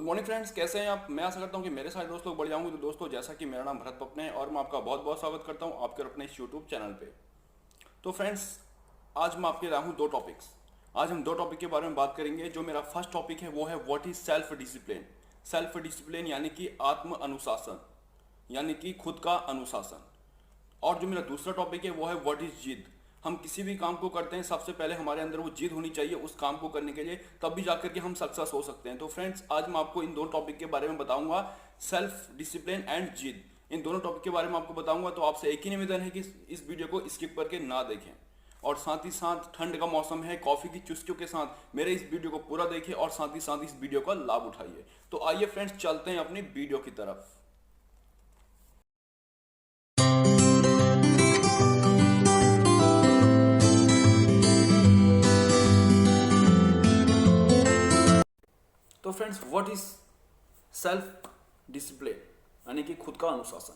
Morning friends, कैसे हैं आप। मैं आशा करता हूं कि मेरे सारे दोस्त लोग बढ़िया होंगे। तो दोस्तों, जैसा कि मेरा नाम भरत पपने है और मैं आपका बहुत बहुत स्वागत करता हूं आपके अपने इस यूट्यूब चैनल पे। तो फ्रेंड्स, आज मैं आपके लाया हूं दो टॉपिक्स। आज हम दो टॉपिक के बारे में बात करेंगे। जो मेरा फर्स्ट टॉपिक है वो है what is self discipline. Self discipline यानी कि आत्म अनुशासन, यानी कि खुद का अनुशासन। और जो मेरा दूसरा टॉपिक है वो है व्हाट इज जिद। हम किसी भी काम को करते हैं, सबसे पहले हमारे अंदर वो जिद होनी चाहिए उस काम को करने के लिए, तब भी जाकर के हम सक्सेस हो सकते हैं। तो फ्रेंड्स, आज मैं आपको इन दोनों टॉपिक के बारे में बताऊंगा, सेल्फ डिसिप्लिन एंड जिद। इन दोनों टॉपिक के बारे में आपको बताऊंगा। तो आपसे एक ही निवेदन है कि इस वीडियो को स्किप करके ना देखें, और साथ ही साथ ठंड का मौसम है, कॉफी की चुस्कियों के साथ मेरे इस वीडियो को पूरा देखिए और साथ ही साथ इस वीडियो का लाभ उठाइए। तो आइए फ्रेंड्स, चलते हैं अपनी वीडियो की तरफ। तो friends, what is self discipline यानी कि खुद का अनुशासन।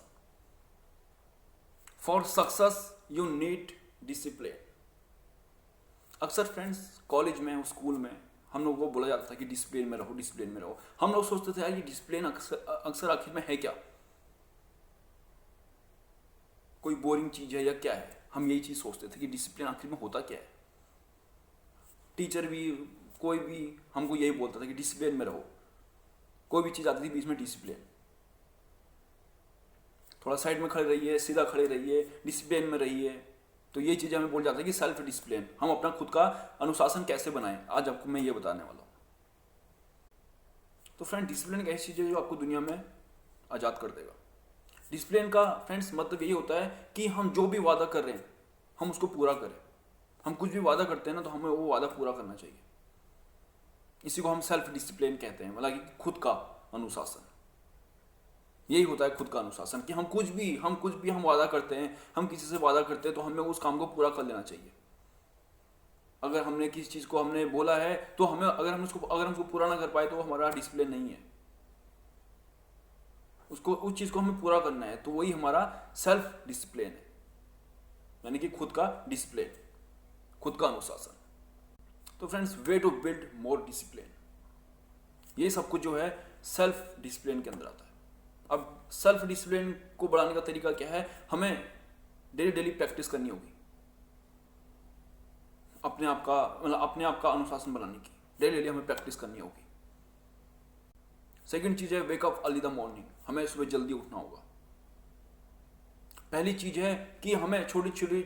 For success you need discipline. अक्सर फ्रेंड्स, कॉलेज में, स्कूल में हम लोगों को बोला जाता था कि डिसिप्लिन में रहो, डिसिप्लिन में रहो। हम लोग सोचते थे यार ये डिसिप्लिन अक्सर आखिर में है क्या, कोई बोरिंग चीज है या क्या है। हम यही चीज सोचते थे कि डिसिप्लिन आखिर में होता क्या है। टीचर भी, कोई भी हमको यही बोलता था कि डिसिप्लिन में रहो। कोई भी चीज आती थी बीच में, डिसिप्लिन, थोड़ा साइड में खड़े रहिए, सीधा खड़े रहिए, डिसिप्लिन में रहिए। तो ये चीजें हमें बोल जाता है कि सेल्फ डिसिप्लिन, हम अपना खुद का अनुशासन कैसे बनाएं। आज आपको मैं ये बताने वाला हूं। तो फ्रेंड, डिसिप्लिन एक ऐसी चीज है जो आपको दुनिया में आजाद कर देगा। डिसिप्लिन का फ्रेंड्स मतलब यही होता है कि हम जो भी वादा कर रहे हैं हम उसको पूरा करें। हम कुछ भी वादा करते हैं ना, तो हमें वो वादा पूरा करना चाहिए। इसी को हम सेल्फ डिसिप्लिन कहते हैं, मतलब कि खुद का अनुशासन। यही होता है खुद का अनुशासन कि हम कुछ भी हम वादा करते हैं, हम किसी से वादा करते हैं तो हमें उस काम को पूरा कर लेना चाहिए। अगर हमने किसी चीज को हमने बोला है तो हमें, अगर हम उसको पूरा ना कर पाए तो वो हमारा डिसिप्लिन नहीं है। उस चीज को हमें पूरा करना है, तो वही हमारा सेल्फ डिसिप्लिन है, यानी कि खुद का डिसिप्लिन, खुद का अनुशासन। तो friends, way to build more discipline, ये सब कुछ जो है सेल्फ डिसिप्लिन के अंदर आता है। अब सेल्फ डिसिप्लिन को बढ़ाने का तरीका क्या है, हमें डेली प्रैक्टिस करनी होगी अपने आप का अनुशासन बनाने की। डेली हमें प्रैक्टिस करनी होगी। सेकंड चीज है वेकअप अर्ली द मॉर्निंग, हमें सुबह जल्दी उठना होगा। पहली चीज है कि हमें छोटी छोटी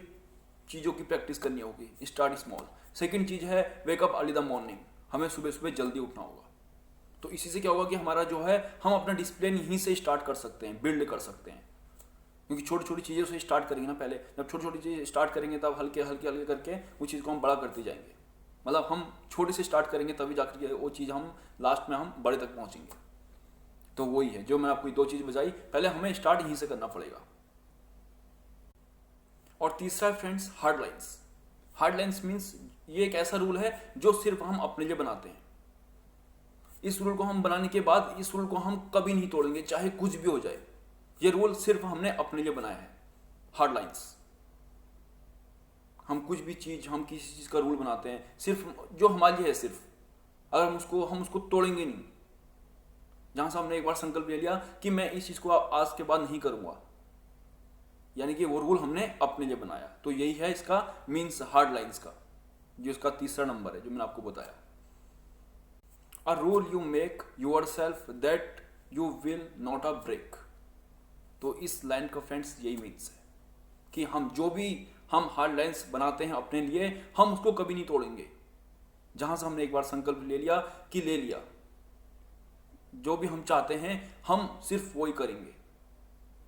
चीजों की प्रैक्टिस करनी होगी, स्टार्ट स्मॉल। सेकंड चीज है वेकअप अर्ली द मॉर्निंग, हमें सुबह सुबह जल्दी उठना होगा। तो इसी से क्या होगा कि हमारा जो है, हम अपना डिसिप्लिन यहीं से स्टार्ट कर सकते हैं, बिल्ड कर सकते हैं। क्योंकि छोटी छोटी चीज़ों से स्टार्ट करेंगे ना, पहले जब छोटी छोटी चीज़ें स्टार्ट करेंगे तब हल्के हल्के हल्के करके वो चीज़ को हम बड़ा करते जाएंगे। मतलब हम छोटे से स्टार्ट करेंगे तभी जाकर के वो चीज़ हम लास्ट में हम बड़े तक पहुंचेंगे। तो वही है जो मैं आपको दो चीज़ बताई, पहले हमें स्टार्ट यहीं से करना पड़ेगा। और तीसरा friends, hard lines. Hard lines means ये एक ऐसा रूल है जो सिर्फ हम अपने लिए बनाते हैं। इस रूल को हम बनाने के बाद इस रूल को हम कभी नहीं तोड़ेंगे, चाहे कुछ भी हो जाए। ये रूल सिर्फ हमने अपने लिए बनाया है, हार्ड लाइन्स। हम हम किसी चीज का रूल बनाते हैं सिर्फ जो हमारे लिए है, सिर्फ अगर हम उसको तोड़ेंगे नहीं। जहां से हमने एक बार संकल्प ले लिया कि मैं इस चीज को आज के बाद नहीं करूंगा, यानी कि वो रूल हमने अपने लिए बनाया। तो यही है इसका मीन्स हार्ड लाइन्स का, जो इसका तीसरा नंबर है जो मैंने आपको बताया। A rule you make yourself that you will not a break। तो इस लाइन का फ्रेंड्स यही मीन्स है कि हम हार्ड लाइन्स बनाते हैं अपने लिए, हम उसको कभी नहीं तोड़ेंगे। जहां से हमने एक बार संकल्प ले लिया, जो भी हम चाहते हैं हम सिर्फ वही करेंगे।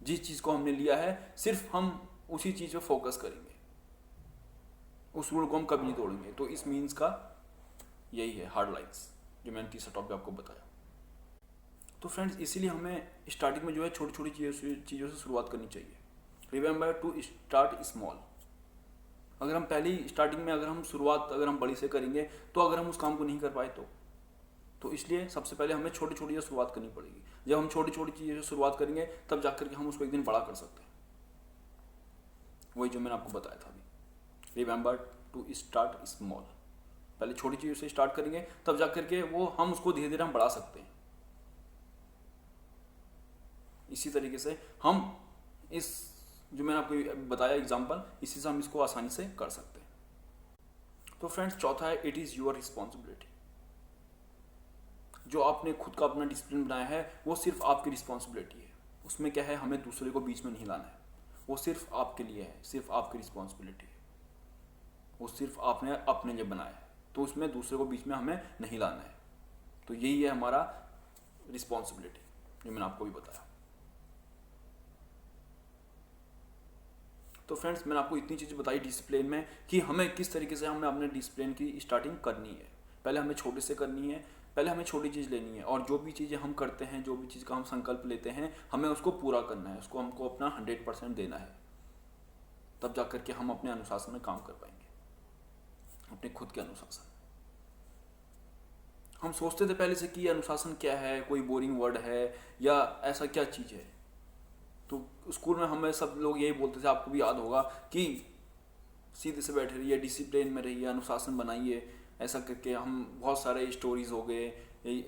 जिस चीज को हमने लिया है सिर्फ हम उसी चीज पे फोकस करेंगे, उस रूल को हम कभी नहीं तोड़ेंगे। तो इस मीन्स का यही है हार्ड लाइन्स, जो मैंने तीसरा टॉपिक आपको बताया। तो फ्रेंड्स, इसीलिए हमें स्टार्टिंग में जो है छोटी छोटी चीज़ों से शुरुआत करनी चाहिए। Remember to start small. अगर हम पहली स्टार्टिंग में अगर हम बड़ी से करेंगे तो अगर हम उस काम को नहीं कर पाए तो इसलिए सबसे पहले हमें छोटी छोटी से शुरुआत करनी पड़ेगी। जब हम छोटी छोटी चीज़ों से शुरुआत करेंगे तब जाकर के हम उसको एक दिन बड़ा कर सकते हैं। वही जो मैंने आपको बताया था अभी, रिमेंबर टू स्टार्ट स्मॉल। पहले छोटी चीज़ों से स्टार्ट करेंगे तब जाकर के हम उसको धीरे धीरे हम बढ़ा सकते हैं। इसी तरीके से हम इस जो मैंने आपको बताया एग्जाम्पल, इसी से हम इसको आसानी से कर सकते हैं। तो फ्रेंड्स चौथा है इट इज़ योर रिस्पॉन्सिबिलिटी। जो आपने खुद का अपना डिसिप्लिन बनाया है वो सिर्फ आपकी रिस्पॉन्सिबिलिटी है। उसमें क्या है, हमें दूसरे को बीच में नहीं लाना है, वो सिर्फ आपके लिए है, सिर्फ आपकी रिस्पॉन्सिबिलिटी है, वो सिर्फ आपने अपने लिए बनाया है, तो उसमें दूसरे को बीच में हमें नहीं लाना है। तो यही है हमारा रिस्पॉन्सिबिलिटी जो मैंने आपको भी बताया। तो फ्रेंड्स मैंने आपको इतनी चीज़ें बताई डिसिप्लिन में कि हमें किस तरीके से हमें अपने डिसिप्लिन की स्टार्टिंग करनी है। पहले हमें छोटे से करनी है, पहले हमें छोटी चीज़ लेनी है, और जो भी चीज़ें हम करते हैं, जो भी चीज़ का हम संकल्प लेते हैं, हमें उसको पूरा करना है, उसको हमको अपना 100% देना है। तब जा करके हम अपने अनुशासन में काम कर पाएंगे, अपने खुद के अनुशासन। हम सोचते थे पहले से कि अनुशासन क्या है, कोई बोरिंग वर्ड है या ऐसा क्या चीज़ है। तो स्कूल में हमें सब लोग यही बोलते थे, आपको भी याद होगा, कि सीधे से बैठे रहिए, डिसिप्लिन में रहिए, अनुशासन बनाइए। ऐसा करके हम बहुत सारे स्टोरीज हो गए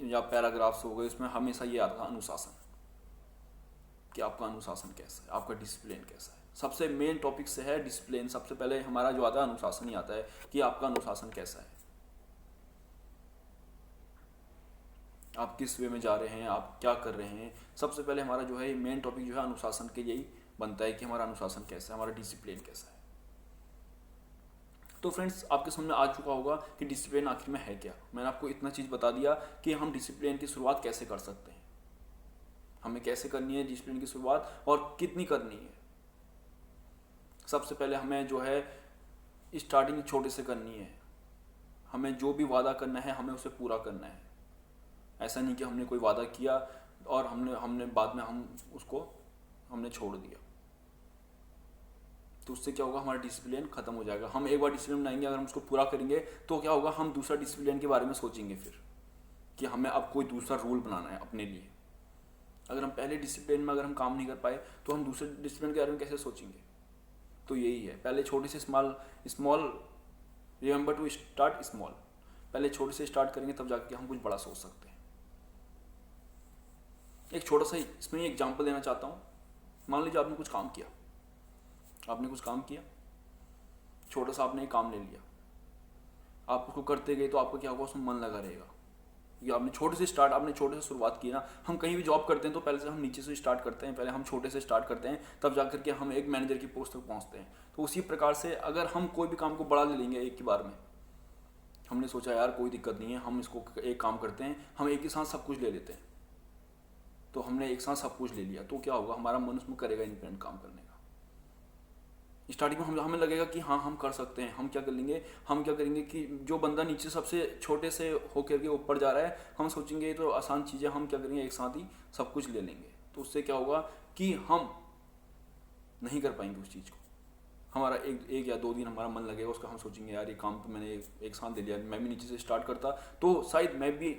या पैराग्राफ्स हो गए, उसमें हमेशा ये आता था अनुशासन, कि आपका अनुशासन कैसा है, आपका डिसिप्लिन कैसा है। सबसे मेन टॉपिक से है डिसिप्लिन, सबसे पहले हमारा जो आता है अनुशासन ही आता है कि आपका अनुशासन कैसा है, आप किस वे में जा रहे हैं, आप क्या कर रहे हैं। सबसे पहले हमारा जो है मेन टॉपिक जो है अनुशासन के यही बनता है कि हमारा अनुशासन कैसा है, हमारा डिसिप्लिन कैसा है। तो फ्रेंड्स आपके समझ में आ चुका होगा कि डिसिप्लिन आखिर में है क्या। मैंने आपको इतना चीज़ बता दिया कि हम डिसिप्लिन की शुरुआत कैसे कर सकते हैं, हमें कैसे करनी है डिसिप्लिन की शुरुआत और कितनी करनी है। सबसे पहले हमें जो है स्टार्टिंग छोटे से करनी है, हमें जो भी वादा करना है हमें उसे पूरा करना है। ऐसा नहीं कि हमने कोई वादा किया और हमने बाद में हम उसको हमने छोड़ दिया, तो उससे क्या होगा, हमारा डिसिप्लिन खत्म हो जाएगा। हम एक बार डिसिप्लिन बनाएंगे, अगर हम उसको पूरा करेंगे तो क्या होगा, हम दूसरा डिसिप्लिन के बारे में सोचेंगे फिर कि हमें अब कोई दूसरा रूल बनाना है अपने लिए। अगर हम पहले डिसिप्लिन में अगर हम काम नहीं कर पाए तो हम दूसरे डिसिप्लिन के बारे में कैसे सोचेंगे। तो यही है, पहले छोटे से small remember to start small. पहले छोटे से स्टार्ट करेंगे तब जाके हम कुछ बड़ा सोच सकते हैं। एक छोटा सा इसमें एग्जाम्पल देना चाहता हूँ। मान लीजिए आपने कुछ काम किया, छोटा सा आपने एक काम ले लिया, आप उसको करते गए तो आपका क्या होगा, उसमें मन लगा रहेगा। ये आपने छोटे से शुरुआत की ना। हम कहीं भी जॉब करते हैं तो पहले से हम नीचे से स्टार्ट करते हैं, पहले हम छोटे से स्टार्ट करते हैं, तब जा करके हम एक मैनेजर की पोस्ट तक पहुंचते हैं। तो उसी प्रकार से अगर हम कोई भी काम को बड़ा ले लेंगे एक ही बार में, हमने सोचा यार कोई दिक्कत नहीं है, हम इसको एक काम करते हैं, हम एक ही साथ सब कुछ ले लेते हैं, तो हमने एक साथ सब कुछ ले लिया, तो क्या होगा, हमारा मन उसमें करेगा इंडिपेंडेंट काम करने का। स्टार्टिंग में हमें लगेगा कि हाँ हम कर सकते हैं। हम क्या करेंगे कि जो बंदा नीचे सबसे छोटे से होकर के ऊपर जा रहा है, हम सोचेंगे तो आसान चीज़ें, हम क्या करेंगे एक साथ ही सब कुछ ले लेंगे। तो उससे क्या होगा कि हम नहीं कर पाएंगे उस चीज़ को। हमारा एक या 2 दिन हमारा मन लगेगा उसका, हम सोचेंगे यार ये काम तो मैंने एक साथ ले लिया, मैं भी नीचे से स्टार्ट करता तो शायद मैं भी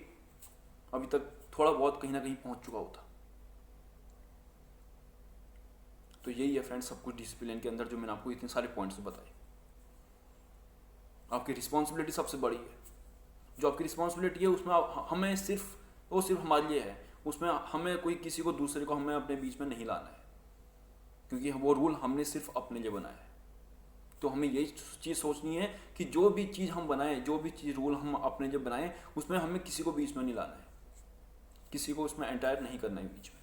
अभी तक थोड़ा बहुत कहीं ना कहीं पहुँच चुका होता। तो यही है फ्रेंड्स सब कुछ डिसिप्लिन के अंदर, जो मैंने आपको इतने सारे पॉइंट्स बताए। आपकी रिस्पॉन्सिबिलिटी सबसे बड़ी है। जो आपकी रिस्पॉन्सिबिलिटी है उसमें हमें सिर्फ हमारे लिए है, उसमें हमें कोई किसी को दूसरे को हमें अपने बीच में नहीं लाना है, क्योंकि वो रूल हमने सिर्फ अपने लिए बनाया है। तो हमें यही चीज़ सोचनी है कि जो भी चीज़ हम बनाएं, जो भी चीज़ रूल हम अपने लिए बनाएं, उसमें हमें किसी को बीच में नहीं लाना है, किसी को उसमें एंटायर नहीं करना है बीच में।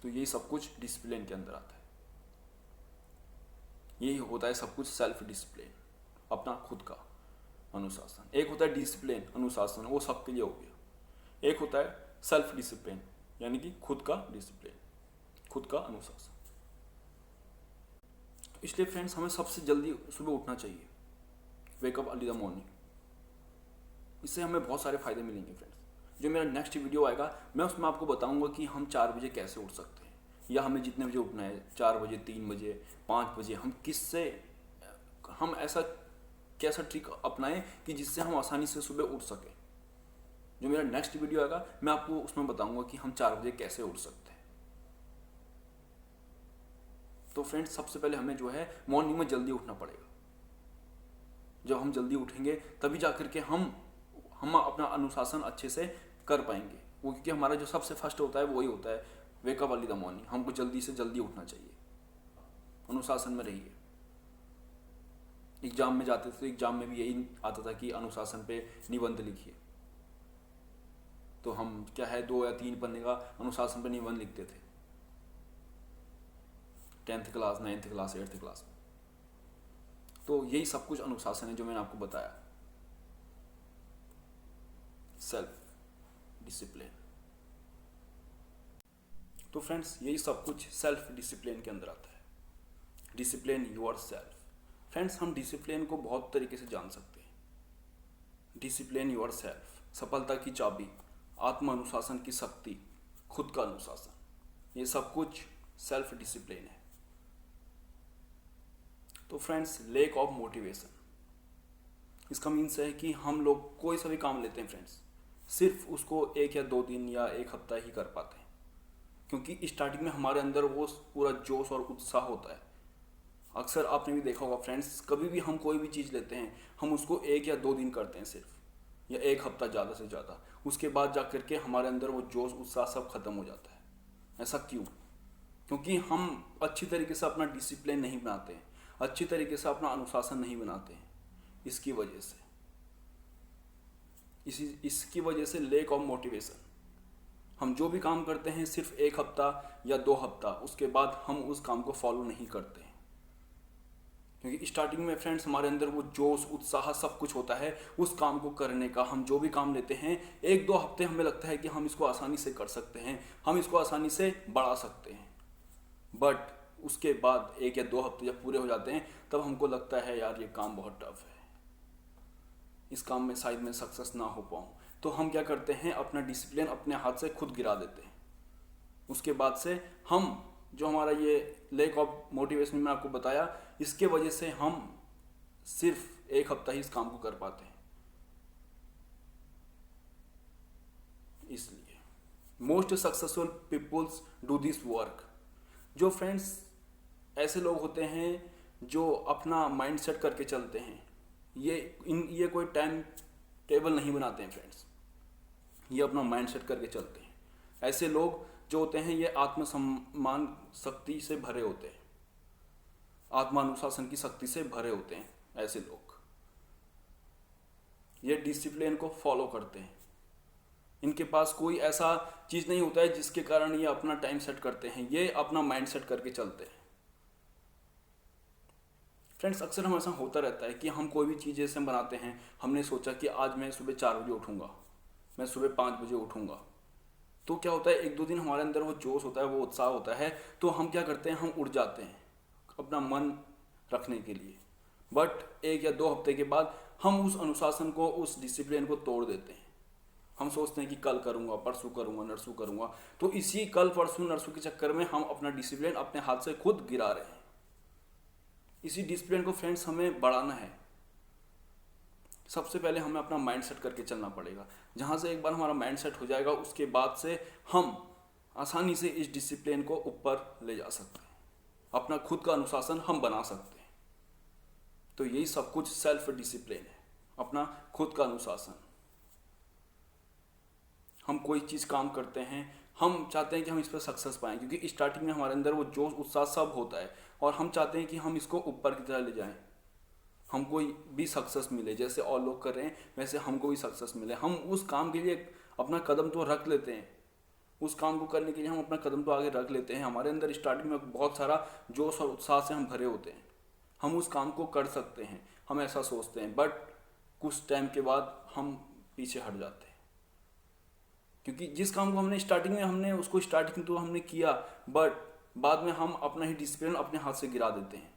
तो यही सब कुछ डिसिप्लिन के अंदर आता है। यही होता है सब कुछ सेल्फ डिसिप्लिन, अपना खुद का अनुशासन। एक होता है डिसिप्लिन अनुशासन, वो सबके लिए हो गया। एक होता है सेल्फ डिसिप्लिन, यानी कि खुद का डिसिप्लिन, खुद का अनुशासन। तो इसलिए फ्रेंड्स हमें सबसे जल्दी सुबह उठना चाहिए, वेकअप अर्ली द मॉर्निंग। इससे हमें बहुत सारे फायदे मिलेंगे फ्रेंड्स। जो मेरा नेक्स्ट वीडियो आएगा मैं उसमें आपको बताऊंगा कि हम 4 बजे कैसे उठ सकते हैं, या हमें जितने बजे उठना है, 4 बजे, 3 बजे, 5 बजे, हम ऐसा कैसा ट्रिक अपनाएं कि जिससे हम आसानी से सुबह उठ सकें। जो मेरा नेक्स्ट वीडियो आएगा मैं आपको उसमें बताऊंगा कि हम 4 बजे कैसे उठ सकते हैं। तो फ्रेंड्स सबसे पहले हमें जो है मॉर्निंग में जल्दी उठना पड़ेगा। जब हम जल्दी उठेंगे तभी जाकर के हम अपना अनुशासन अच्छे से कर पाएंगे। वो क्योंकि हमारा जो सबसे फर्स्ट होता है वही होता है, वेकअप अर्ली द मॉर्निंग, हमको जल्दी से जल्दी उठना चाहिए, अनुशासन में रहिए। एग्जाम में जाते थे तो एग्जाम में भी यही आता था कि अनुशासन पे निबंध लिखिए, तो हम क्या है 2 या 3 पन्ने का अनुशासन पे निबंध लिखते थे 10th class, 9th class, 8th class में। तो यही सब कुछ अनुशासन है जो मैंने आपको बताया, सेल्फ डिसिप्लिन। तो फ्रेंड्स यही सब कुछ सेल्फ डिसिप्लिन के अंदर आता है, डिसिप्लिन योर सेल्फ। फ्रेंड्स हम डिसिप्लिन को बहुत तरीके से जान सकते हैं। डिसिप्लिन योर सेल्फ, सफलता की चाबी, आत्म अनुशासन की शक्ति, खुद का अनुशासन, ये सब कुछ सेल्फ डिसिप्लिन है। तो फ्रेंड्स लैक ऑफ मोटिवेशन, इसका मीन्स है कि हम लोग कोई सा भी काम लेते हैं फ्रेंड्स, सिर्फ उसको 1 या 2 दिन या 1 हफ्ता ही कर पाते हैं, क्योंकि स्टार्टिंग में हमारे अंदर वो पूरा जोश और उत्साह होता है। अक्सर आपने भी देखा होगा फ्रेंड्स, कभी भी हम कोई भी चीज़ लेते हैं, हम उसको 1 या 2 दिन करते हैं सिर्फ, या 1 हफ्ता ज़्यादा से ज़्यादा, उसके बाद जा करके हमारे अंदर वो जोश उत्साह सब खत्म हो जाता है। ऐसा क्यों? क्योंकि हम अच्छी तरीके से अपना डिसिप्लिन नहीं बनाते हैं, अच्छी तरीके से अपना अनुशासन नहीं बनाते हैं। इसकी वजह से इसकी वजह से लैक ऑफ मोटिवेशन, हम जो भी काम करते हैं सिर्फ 1 हफ्ता या 2 हफ्ता, उसके बाद हम उस काम को फॉलो नहीं करते हैं। क्योंकि स्टार्टिंग में फ्रेंड्स हमारे अंदर वो जोश उत्साह सब कुछ होता है उस काम को करने का। हम जो भी काम लेते हैं 1-2 हफ्ते हमें लगता है कि हम इसको आसानी से कर सकते हैं, हम इसको आसानी से बढ़ा सकते हैं, बट उसके बाद 1 या 2 हफ्ते जब पूरे हो जाते हैं तब हमको लगता है यार ये काम बहुत टफ है, इस काम में शायद मैं सक्सेस ना हो पाऊँ। तो हम क्या करते हैं, अपना डिसिप्लिन अपने हाथ से खुद गिरा देते हैं। उसके बाद से हम जो हमारा ये लैक ऑफ मोटिवेशन मैंने आपको बताया, इसके वजह से हम सिर्फ 1 हफ्ता ही इस काम को कर पाते हैं। इसलिए most successful peoples do this work. जो फ्रेंड्स ऐसे लोग होते हैं जो अपना माइंड सेट करके चलते हैं, ये कोई टाइम टेबल नहीं बनाते हैं फ्रेंड्स, ये अपना माइंड सेट करके चलते हैं। ऐसे लोग जो होते हैं ये आत्मसम्मान शक्ति से भरे होते हैं, आत्मानुशासन की शक्ति से भरे होते हैं। ऐसे लोग ये डिसिप्लिन को फॉलो करते हैं, इनके पास कोई ऐसा चीज़ नहीं होता है जिसके कारण ये अपना टाइम सेट करते हैं, ये अपना माइंड सेट करके चलते हैं। फ्रेंड्स अक्सर हम ऐसा होता रहता है कि हम कोई भी चीज़ ऐसे बनाते हैं, हमने सोचा कि आज मैं सुबह 4 बजे उठूँगा, मैं सुबह 5 बजे उठूँगा, तो क्या होता है 1-2 दिन हमारे अंदर वो जोश होता है, वो उत्साह होता है, तो हम क्या करते हैं, हम उठ जाते हैं अपना मन रखने के लिए। बट 1 या 2 हफ्ते के बाद हम उस अनुशासन को, उस डिसिप्लिन को तोड़ देते हैं। हम सोचते हैं कि कल करूँगा, परसों करूँगा, नरसों करूँगा, तो इसी कल परसों नरसों के चक्कर में हम अपना डिसिप्लिन अपने हाथ से खुद गिरा रहे हैं। इसी डिसिप्लिन को फ्रेंड्स हमें बढ़ाना है। सबसे पहले हमें अपना माइंड सेट करके चलना पड़ेगा। जहाँ से एक बार हमारा माइंड सेट हो जाएगा, उसके बाद से हम आसानी से इस डिसिप्लिन को ऊपर ले जा सकते हैं, अपना खुद का अनुशासन हम बना सकते हैं। तो यही सब कुछ सेल्फ डिसिप्लिन है, अपना खुद का अनुशासन। हम कोई चीज़ काम करते हैं, हम चाहते हैं कि हम इस पर सक्सेस पाएं, क्योंकि स्टार्टिंग में हमारे अंदर वो जोश उत्साह सब होता है, और हम चाहते हैं कि हम इसको ऊपर की तरह ले जाएं, हमको भी सक्सेस मिले। जैसे और लोग कर रहे हैं वैसे हमको भी सक्सेस मिले। हम उस काम के लिए अपना कदम तो रख लेते हैं, उस काम को करने के लिए हम अपना कदम तो आगे रख लेते हैं। हमारे अंदर स्टार्टिंग में बहुत सारा जोश और उत्साह से हम भरे होते हैं, हम उस काम को कर सकते हैं, हम ऐसा सोचते हैं। बट कुछ टाइम के बाद हम पीछे हट जाते हैं, क्योंकि जिस काम को हमने स्टार्टिंग में हमने उसको स्टार्टिंग तो हमने किया, बट बाद में हम अपना ही डिसिप्लिन अपने हाथ से गिरा देते हैं।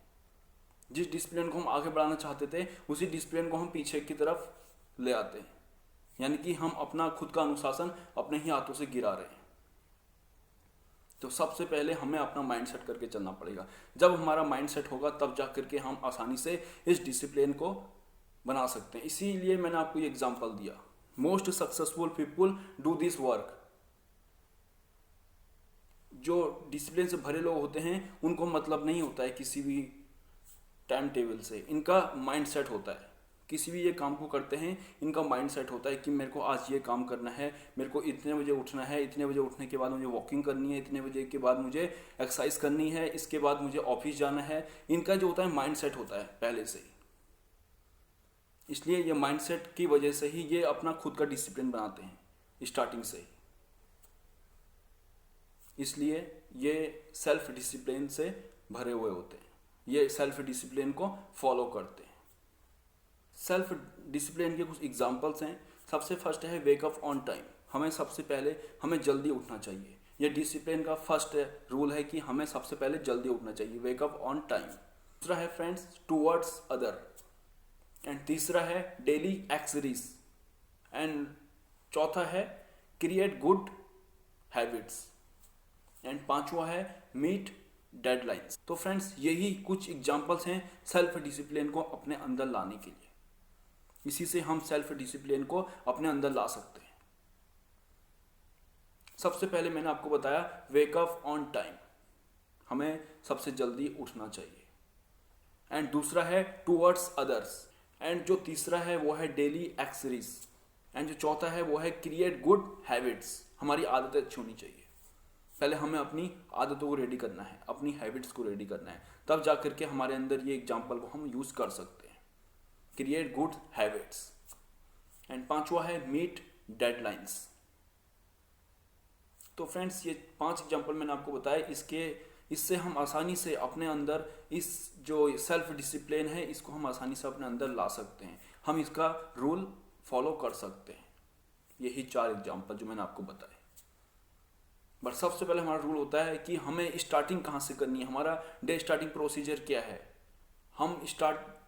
जिस डिसिप्लिन को हम आगे बढ़ाना चाहते थे उसी डिसिप्लिन को हम पीछे की तरफ ले आते हैं, यानी कि हम अपना खुद का अनुशासन अपने ही हाथों से गिरा रहे हैं। तो सबसे पहले हमें अपना माइंड सेट करके चलना पड़ेगा। जब हमारा माइंड सेट होगा तब जा करके हम आसानी से इस डिसिप्लिन को बना सकते हैं। इसीलिए मैंने आपको ये एग्जांपल दिया, most successful people do this work. जो डिसिप्लिन से भरे लोग होते हैं उनको मतलब नहीं होता है किसी भी टाइम टेबल से, इनका माइंड सेट होता है किसी भी ये काम को करते हैं, इनका माइंड सेट होता है कि मेरे को आज ये काम करना है, मेरे को इतने बजे उठना है, इतने बजे उठने के बाद मुझे वॉकिंग करनी है, इतने बजे के बाद मुझे एक्सरसाइज करनी है, इसके बाद मुझे ऑफिस जाना है। इनका जो होता है माइंड सेट होता है पहले से ही। इसलिए ये माइंड सेट की वजह से ही ये अपना खुद का डिसिप्लिन बनाते हैं स्टार्टिंग से ही। इसलिए ये सेल्फ डिसिप्लिन से भरे हुए होते हैं, ये सेल्फ डिसिप्लिन को फॉलो करते हैं। सेल्फ डिसिप्लिन के कुछ एग्जांपल्स हैं। सबसे फर्स्ट है वेकअप ऑन टाइम। हमें सबसे पहले हमें जल्दी उठना चाहिए। ये डिसिप्लिन का फर्स्ट रूल है कि हमें सबसे पहले जल्दी उठना चाहिए, वेकअप ऑन टाइम। दूसरा है फ्रेंड्स टूवर्ड्स अदर, एंड तीसरा है डेली एक्सरसाइज, एंड चौथा है क्रिएट गुड हैबिट्स, एंड पांचवा है मीट डेडलाइंस। तो फ्रेंड्स यही कुछ एग्जांपल्स हैं सेल्फ डिसिप्लिन को अपने अंदर लाने के लिए। इसी से हम सेल्फ डिसिप्लिन को अपने अंदर ला सकते हैं। सबसे पहले मैंने आपको बताया वेकअप ऑन टाइम, हमें सबसे जल्दी उठना चाहिए। एंड दूसरा है टूवर्ड्स अदर्स, एंड जो तीसरा है वो है डेली एक्सरसाइज, एंड जो चौथा है वो है क्रिएट गुड हैबिट्स। हमारी आदतें अच्छी होनी चाहिए। पहले हमें अपनी आदतों को रेडी करना है, अपनी हैबिट्स को रेडी करना है, तब जाकर के हमारे अंदर ये एग्जाम्पल को हम यूज कर सकते हैं, क्रिएट गुड हैबिट्स। एंड पांचवा है मीट डेडलाइंस। तो फ्रेंड्स ये 5 एग्जाम्पल मैंने आपको बताया, इससे हम आसानी से अपने अंदर इस जो सेल्फ डिसिप्लिन है इसको हम आसानी से अपने अंदर ला सकते हैं। हम इसका रूल फॉलो कर सकते हैं। यही 4 एग्जाम्पल जो मैंने आपको बताए। बट सबसे पहले हमारा रूल होता है कि हमें स्टार्टिंग कहाँ से करनी है, हमारा डे स्टार्टिंग प्रोसीजर क्या है। हम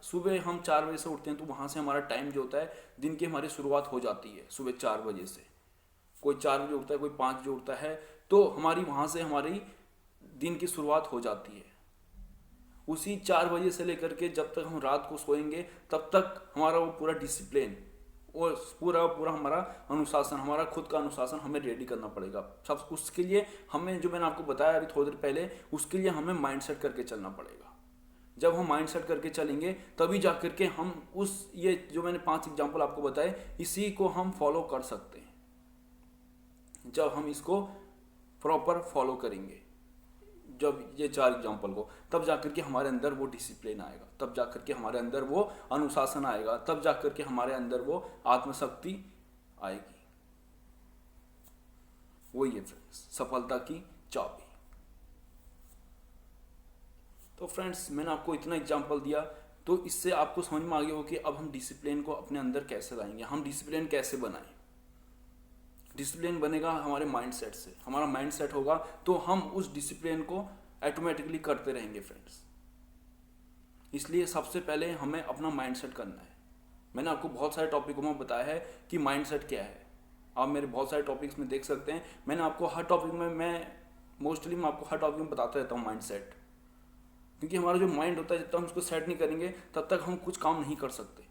सुबह हम 4 बजे से उठते हैं, तो वहाँ से हमारा टाइम जो होता है दिन की हमारी शुरुआत हो जाती है सुबह 4 बजे से। कोई 4 बजे उठता है, कोई 5 बजे उठता है, तो हमारी वहाँ से हमारी दिन की शुरुआत हो जाती है। उसी 4 बजे से लेकर के जब तक हम रात को सोएंगे तब तक हमारा वो पूरा डिसिप्लिन और पूरा हमारा अनुशासन, हमारा खुद का अनुशासन हमें रेडी करना पड़ेगा। सब उसके लिए हमें, जो मैंने आपको बताया अभी थोड़ी देर पहले, उसके लिए हमें माइंड सेट करके चलना पड़ेगा। जब हम माइंड सेट करके चलेंगे तभी जा करके हम ये जो मैंने 5 एग्जाम्पल आपको बताए इसी को हम फॉलो कर सकते हैं। जब हम इसको प्रॉपर फॉलो करेंगे, जब ये 4 एग्जाम्पल को, तब जाकर के हमारे अंदर वो डिसिप्लिन आएगा, तब जाकर के हमारे अंदर वो अनुशासन आएगा, तब जाकर के हमारे अंदर वो आत्मशक्ति आएगी। वही है फ्रेंड्स सफलता की चाबी। तो फ्रेंड्स मैंने आपको इतना एग्जाम्पल दिया, तो इससे आपको समझ में आ गया हो कि अब हम डिसिप्लिन को अपने अंदर कैसे लाएंगे, हम डिसिप्लिन कैसे बनाएं। डिसिप्लिन बनेगा हमारे माइंड सेट से। हमारा माइंड सेट होगा तो हम उस डिसिप्लिन को ऑटोमेटिकली करते रहेंगे फ्रेंड्स। इसलिए सबसे पहले हमें अपना माइंड सेट करना है। मैंने आपको बहुत सारे टॉपिकों में बताया है कि माइंड सेट क्या है। आप मेरे बहुत सारे टॉपिक्स में देख सकते हैं। मैंने आपको हर टॉपिक में मैं आपको हर टॉपिक में बताता रहता हूँ माइंड सेट। क्योंकि हमारा जो माइंड होता है जब तक हम उसको सेट नहीं करेंगे तब तक हम कुछ काम नहीं कर सकते।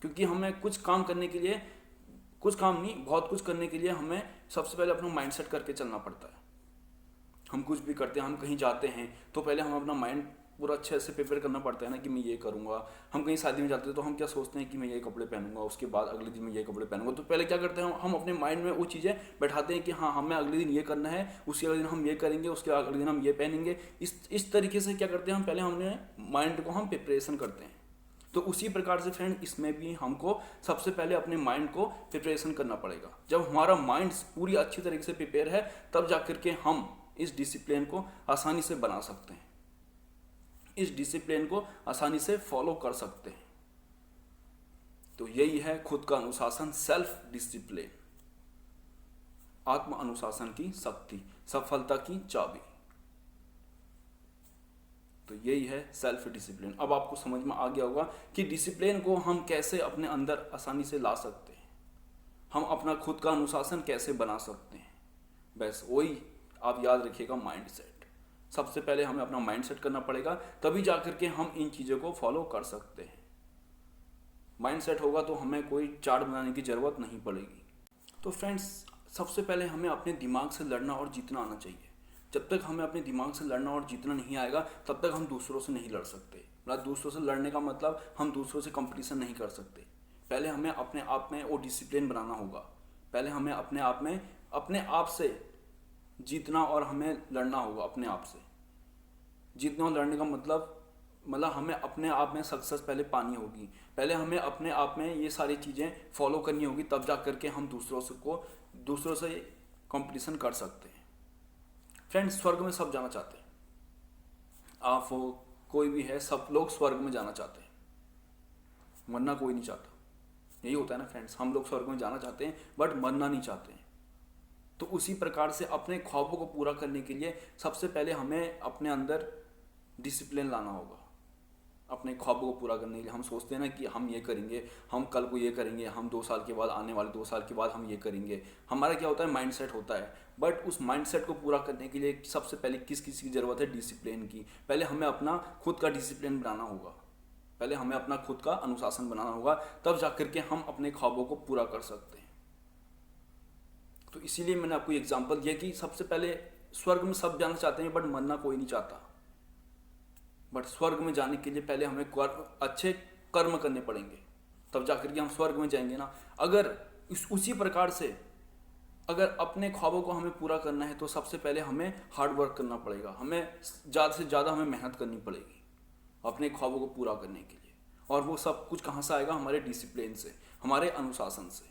क्योंकि हमें कुछ काम करने के लिए, कुछ काम नहीं बहुत कुछ करने के लिए हमें सबसे पहले अपना माइंड सेट करके चलना पड़ता है। हम कुछ भी करते हैं, हम कहीं जाते हैं तो पहले हम अपना माइंड पूरा अच्छे से प्रिपेयर करना पड़ता है ना कि मैं ये करूँगा। हम कहीं शादी में जाते हैं तो हम क्या सोचते हैं कि मैं ये कपड़े पहनूंगा, उसके बाद अगले दिन मैं ये कपड़े पहनूंगा। तो पहले क्या करते हैं हम अपने माइंड में वो चीज़ें बैठाते हैं कि हाँ हमें अगले दिन ये करना है, उसके अगले दिन हम ये करेंगे, उसके अगले दिन हम ये पहनेंगे। इस तरीके से क्या करते हैं हम पहले हमने माइंड को हम प्रिपरेशन करते हैं। तो उसी प्रकार से फ्रेंड इसमें भी हमको सबसे पहले अपने माइंड को प्रिपरेशन करना पड़ेगा। जब हमारा माइंड पूरी अच्छी तरीके से प्रिपेयर है तब जाकर के हम इस डिसिप्लिन को आसानी से बना सकते हैं, इस डिसिप्लिन को आसानी से फॉलो कर सकते हैं। तो यही है खुद का अनुशासन, सेल्फ डिसिप्लिन, आत्म अनुशासन की शक्ति, सफलता की चाबी। तो यही है सेल्फ डिसिप्लिन। अब आपको समझ में आ गया होगा कि डिसिप्लिन को हम कैसे अपने अंदर आसानी से ला सकते हैं, हम अपना खुद का अनुशासन कैसे बना सकते हैं। बस वही आप याद रखिएगा, माइंड सेट। सबसे पहले हमें अपना माइंड सेट करना पड़ेगा, तभी जाकर के हम इन चीज़ों को फॉलो कर सकते हैं। माइंड सेट होगा तो हमें कोई चार्ट बनाने की ज़रूरत नहीं पड़ेगी। तो फ्रेंड्स सबसे पहले हमें अपने दिमाग से लड़ना और जीतना आना चाहिए। जब तक हमें अपने दिमाग से लड़ना और जीतना नहीं आएगा तब तक हम दूसरों से नहीं लड़ सकते। मतलब दूसरों से लड़ने का मतलब हम दूसरों से कंपटीशन नहीं कर सकते। पहले हमें अपने आप में वो डिसिप्लिन बनाना होगा। पहले हमें अपने आप से जीतना और हमें लड़ना होगा अपने आप से। जीतना और लड़ने का मतलब हमें अपने आप में सक्सेस पहले पानी होगी। पहले हमें अपने आप में ये सारी चीज़ें फॉलो करनी होगी, तब जा करके हम दूसरों से कंपटीशन कर सकते हैं। फ्रेंड्स, स्वर्ग में सब जाना चाहते हैं। आप हो, कोई भी है, सब लोग स्वर्ग में जाना चाहते हैं, मरना कोई नहीं चाहता। यही होता है ना फ्रेंड्स, हम लोग स्वर्ग में जाना चाहते हैं बट मरना नहीं चाहते हैं। तो उसी प्रकार से अपने ख्वाबों को पूरा करने के लिए सबसे पहले हमें अपने अंदर डिसिप्लिन लाना होगा। अपने ख्वाबों को पूरा करने के लिए हम सोचते हैं ना कि हम ये करेंगे, हम कल को ये करेंगे, हम 2 साल के बाद, आने वाले 2 साल के बाद हम ये करेंगे। हमारा क्या होता है, माइंडसेट होता है। बट उस माइंडसेट को पूरा करने के लिए सबसे पहले किस की ज़रूरत है, डिसिप्लिन की। पहले हमें अपना खुद का डिसिप्लिन बनाना होगा, पहले हमें अपना खुद का अनुशासन बनाना होगा, तब जाकर के हम अपने ख्वाबों को पूरा कर सकते हैं। तो इसीलिए मैंने आपको एग्जांपल दिया कि सबसे पहले स्वर्ग में सब जाना चाहते हैं बट मरना कोई नहीं चाहता। बट स्वर्ग में जाने के लिए पहले हमें अच्छे कर्म करने पड़ेंगे, तब जाकर के हम स्वर्ग में जाएंगे ना। अगर उसी प्रकार से अगर अपने ख्वाबों को हमें पूरा करना है तो सबसे पहले हमें हार्ड वर्क करना पड़ेगा। हमें ज़्यादा से ज़्यादा हमें मेहनत करनी पड़ेगी अपने ख्वाबों को पूरा करने के लिए। और वो सब कुछ कहाँ से आएगा, हमारे डिसिप्लिन से, हमारे अनुशासन से।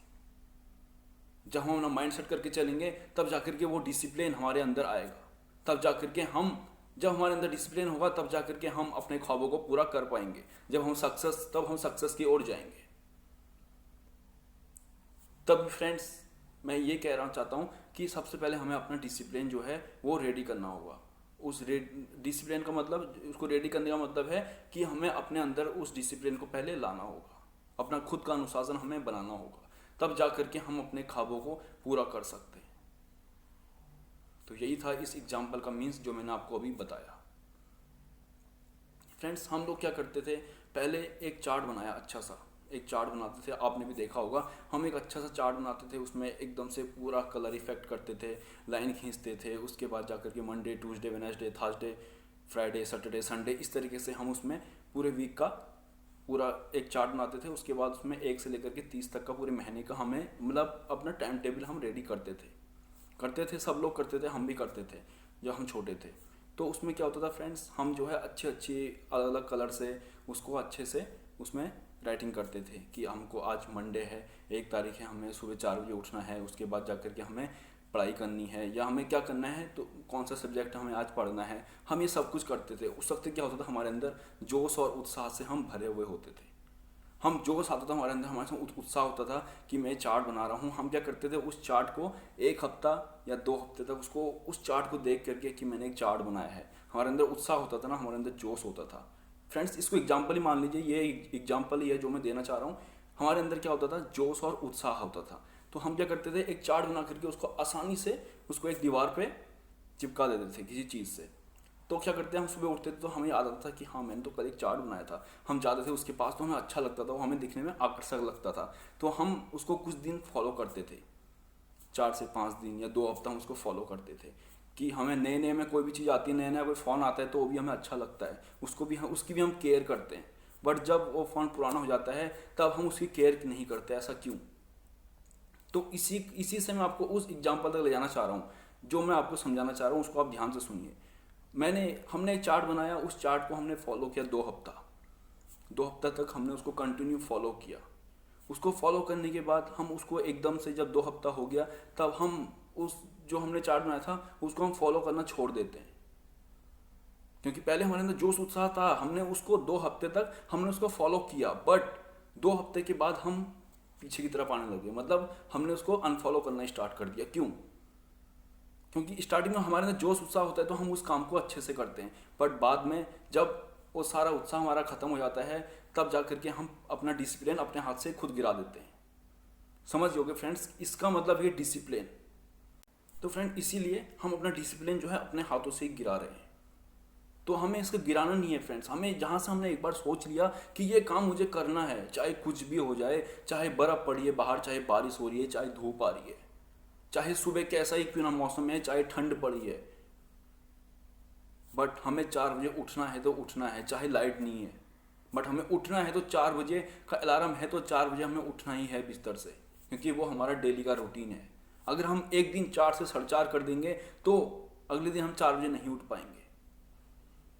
जब हम अपना माइंड सेट करके चलेंगे तब जाकर के वो डिसिप्लिन हमारे अंदर आएगा। तब जाकर के जब हमारे अंदर डिसिप्लिन होगा तब जाकर के हम अपने ख्वाबों को पूरा कर पाएंगे। तब हम सक्सेस की ओर जाएंगे। तब फ्रेंड्स, मैं ये कहना चाहता हूँ कि सबसे पहले हमें अपना डिसिप्लिन जो है वो रेडी करना होगा। उस डिसिप्लिन का मतलब, उसको रेडी करने का मतलब है कि हमें अपने अंदर उस डिसिप्लिन को पहले लाना होगा, अपना खुद का अनुशासन हमें बनाना होगा, तब जा करके हम अपने ख्वाबों को पूरा कर सकते हैं। तो यही था इस एग्जाम्पल का मीन्स जो मैंने आपको अभी बताया। फ्रेंड्स, हम लोग क्या करते थे, पहले एक चार्ट बनाया, अच्छा सा एक चार्ट बनाते थे। आपने भी देखा होगा, हम एक अच्छा सा चार्ट बनाते थे, उसमें एकदम से पूरा कलर इफेक्ट करते थे, लाइन खींचते थे। उसके बाद जाकर के Monday, Tuesday, Wednesday, Thursday, Friday, Saturday, Sunday, इस तरीके से हम उसमें पूरे वीक का पूरा एक चार्ट बनाते थे। उसके बाद उसमें 1 से लेकर के 30 तक का पूरे महीने का हमें अपना टाइम टेबल हम रेडी करते थे। सब लोग करते थे, हम भी करते थे जब हम छोटे थे। तो उसमें क्या होता था फ्रेंड्स, हम जो है अच्छे अलग अलग कलर से उसको अच्छे से उसमें राइटिंग करते थे कि हमको आज मंडे है, 1 तारीख है, हमें सुबह 4 बजे उठना है। उसके बाद जाकर के हमें पढ़ाई करनी है या हमें क्या करना है, तो कौन सा सब्जेक्ट हमें आज पढ़ना है, हम ये सब कुछ करते थे। उस वक्त क्या होता था, हमारे अंदर जोश और उत्साह से हम भरे हुए होते थे। हम जोश आता था हमारे अंदर, हमारे साथ उत्साह होता था कि मैं चार्ट बना रहा हूँ। हम क्या करते थे, उस चार्ट को 1 हफ्ता या 2 हफ्ते तक उस चार्ट को देख करके कि मैंने एक चार्ट बनाया है, हमारे अंदर उत्साह होता था ना, हमारे अंदर जोश होता था। फ्रेंड्स, इसको एग्जाम्पल ही मान लीजिए, ये एग्जाम्पल ही है जो मैं देना चाह रहा हूँ। हमारे अंदर क्या होता था, जोश और उत्साह होता था। तो हम क्या करते थे, एक चार्ट बना करके उसको आसानी से उसको एक दीवार पे चिपका देते थे किसी चीज़ से। तो क्या करते हैं, हम सुबह उठते थे तो हमें याद आता था कि हाँ, मैंने तो कल एक चार्ट बनाया था। हम जाते थे उसके पास, तो हमें अच्छा लगता था, वो हमें दिखने में आकर्षक लगता था। तो हम उसको कुछ दिन फॉलो करते थे, 4 से 5 दिन या 2 हफ्ता हम उसको फॉलो करते थे कि हमें नए में कोई भी चीज़ आती है, नया कोई फ़ोन आता है तो वो भी हमें अच्छा लगता है, उसकी भी हम केयर करते हैं। बट जब वो फ़ोन पुराना हो जाता है तब हम उसकी केयर नहीं करते। ऐसा क्यों? तो इसी से मैं आपको उस एग्जाम्पल तक ले जाना चाह रहा हूँ, जो मैं आपको समझाना चाह रहा हूँ, उसको आप ध्यान से सुनिए। हमने एक चार्ट बनाया, उस चार्ट को हमने फॉलो किया 2 हफ्ता तक हमने उसको कंटिन्यू फॉलो किया। उसको फॉलो करने के बाद हम उसको एकदम से, जब 2 हफ्ता हो गया, तब हम उस जो हमने चार्ट बनाया था उसको हम फॉलो करना छोड़ देते हैं। क्योंकि पहले हमारे अंदर जोश उत्साह था, हमने उसको 2 हफ्ते तक हमने उसको फॉलो किया, बट 2 हफ्ते के बाद हम पीछे की तरफ आने लगे, मतलब हमने उसको अनफॉलो करना स्टार्ट कर दिया। क्यों? क्योंकि स्टार्टिंग में हमारे अंदर जोश उत्साह होता है तो हम उस काम को अच्छे से करते हैं, बट बाद में जब वो सारा उत्साह हमारा खत्म हो जाता है तब जाकर के हम अपना डिसिप्लिन अपने हाथ से खुद गिरा देते हैं। समझ लोगे फ्रेंड्स, इसका मतलब है डिसिप्लिन। तो फ्रेंड, इसीलिए हम अपना डिसिप्लिन जो है अपने हाथों से ही गिरा रहे हैं। तो हमें इसको गिराना नहीं है फ्रेंड्स। हमें जहाँ से हमने एक बार सोच लिया कि ये काम मुझे करना है, चाहे कुछ भी हो जाए, चाहे बर्फ़ पड़ी है बाहर, चाहे बारिश हो रही है, चाहे धूप आ रही है, चाहे सुबह कैसा ही क्यों ना मौसम है, चाहे ठंड पड़ी है, बट हमें 4 बजे उठना है तो उठना है, चाहे लाइट नहीं है, बट हमें उठना है तो 4 बजे का अलार्म है तो 4 बजे हमें उठना ही है बिस्तर से, क्योंकि वो हमारा डेली का रूटीन है। अगर हम एक दिन 4 से 4:30 कर देंगे तो अगले दिन हम 4 बजे नहीं उठ पाएंगे।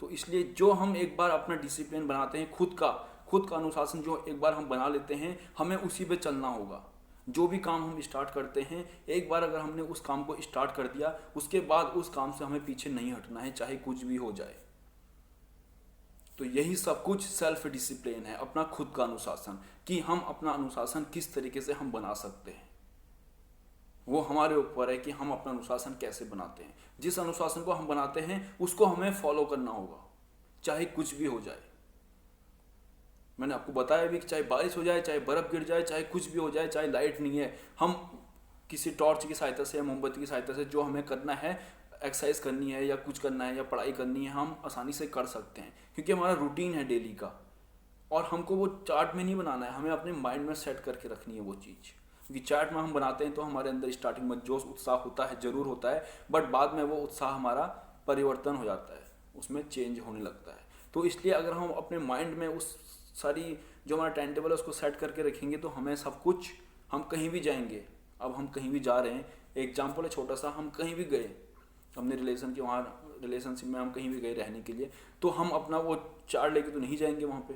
तो इसलिए जो हम एक बार अपना डिसिप्लिन बनाते हैं, खुद का अनुशासन जो एक बार हम बना लेते हैं, हमें उसी पे चलना होगा। जो भी काम हम स्टार्ट करते हैं, एक बार अगर हमने उस काम को स्टार्ट कर दिया, उसके बाद उस काम से हमें पीछे नहीं हटना है, चाहे कुछ भी हो जाए। तो यही सब कुछ सेल्फ डिसिप्लिन है, अपना खुद का अनुशासन, कि हम अपना अनुशासन किस तरीके से हम बना सकते हैं। वो हमारे ऊपर है कि हम अपना अनुशासन कैसे बनाते हैं। जिस अनुशासन को हम बनाते हैं उसको हमें फॉलो करना होगा, चाहे कुछ भी हो जाए। मैंने आपको बताया भी कि चाहे बारिश हो जाए, चाहे बर्फ गिर जाए, चाहे कुछ भी हो जाए, चाहे लाइट नहीं है, हम किसी टॉर्च की सहायता से या मोमबत्ती की सहायता से जो हमें करना है, एक्सरसाइज करनी है या कुछ करना है या पढ़ाई करनी है, हम आसानी से कर सकते हैं, क्योंकि हमारा रूटीन है डेली का। और हमको वो चार्ट में नहीं बनाना है, हमें अपने माइंड में सेट करके रखनी है वो चीज़। क्योंकि चार्ट में हम बनाते हैं तो हमारे अंदर स्टार्टिंग में जोश उत्साह होता है, जरूर होता है, बट बाद में वो उत्साह हमारा परिवर्तन हो जाता है, उसमें चेंज होने लगता है। तो इसलिए अगर हम अपने माइंड में उस सारी जो हमारा टाइम टेबल है उसको सेट करके रखेंगे तो हमें सब कुछ, हम कहीं भी जाएंगे, अब हम कहीं भी जा रहे हैं, एग्जाम्पल है छोटा सा, हम कहीं भी गए अपने रिलेशनशिप में हम कहीं भी गए रहने के लिए, तो हम अपना वो चार्ट लेके तो नहीं जाएंगे, वहाँ पे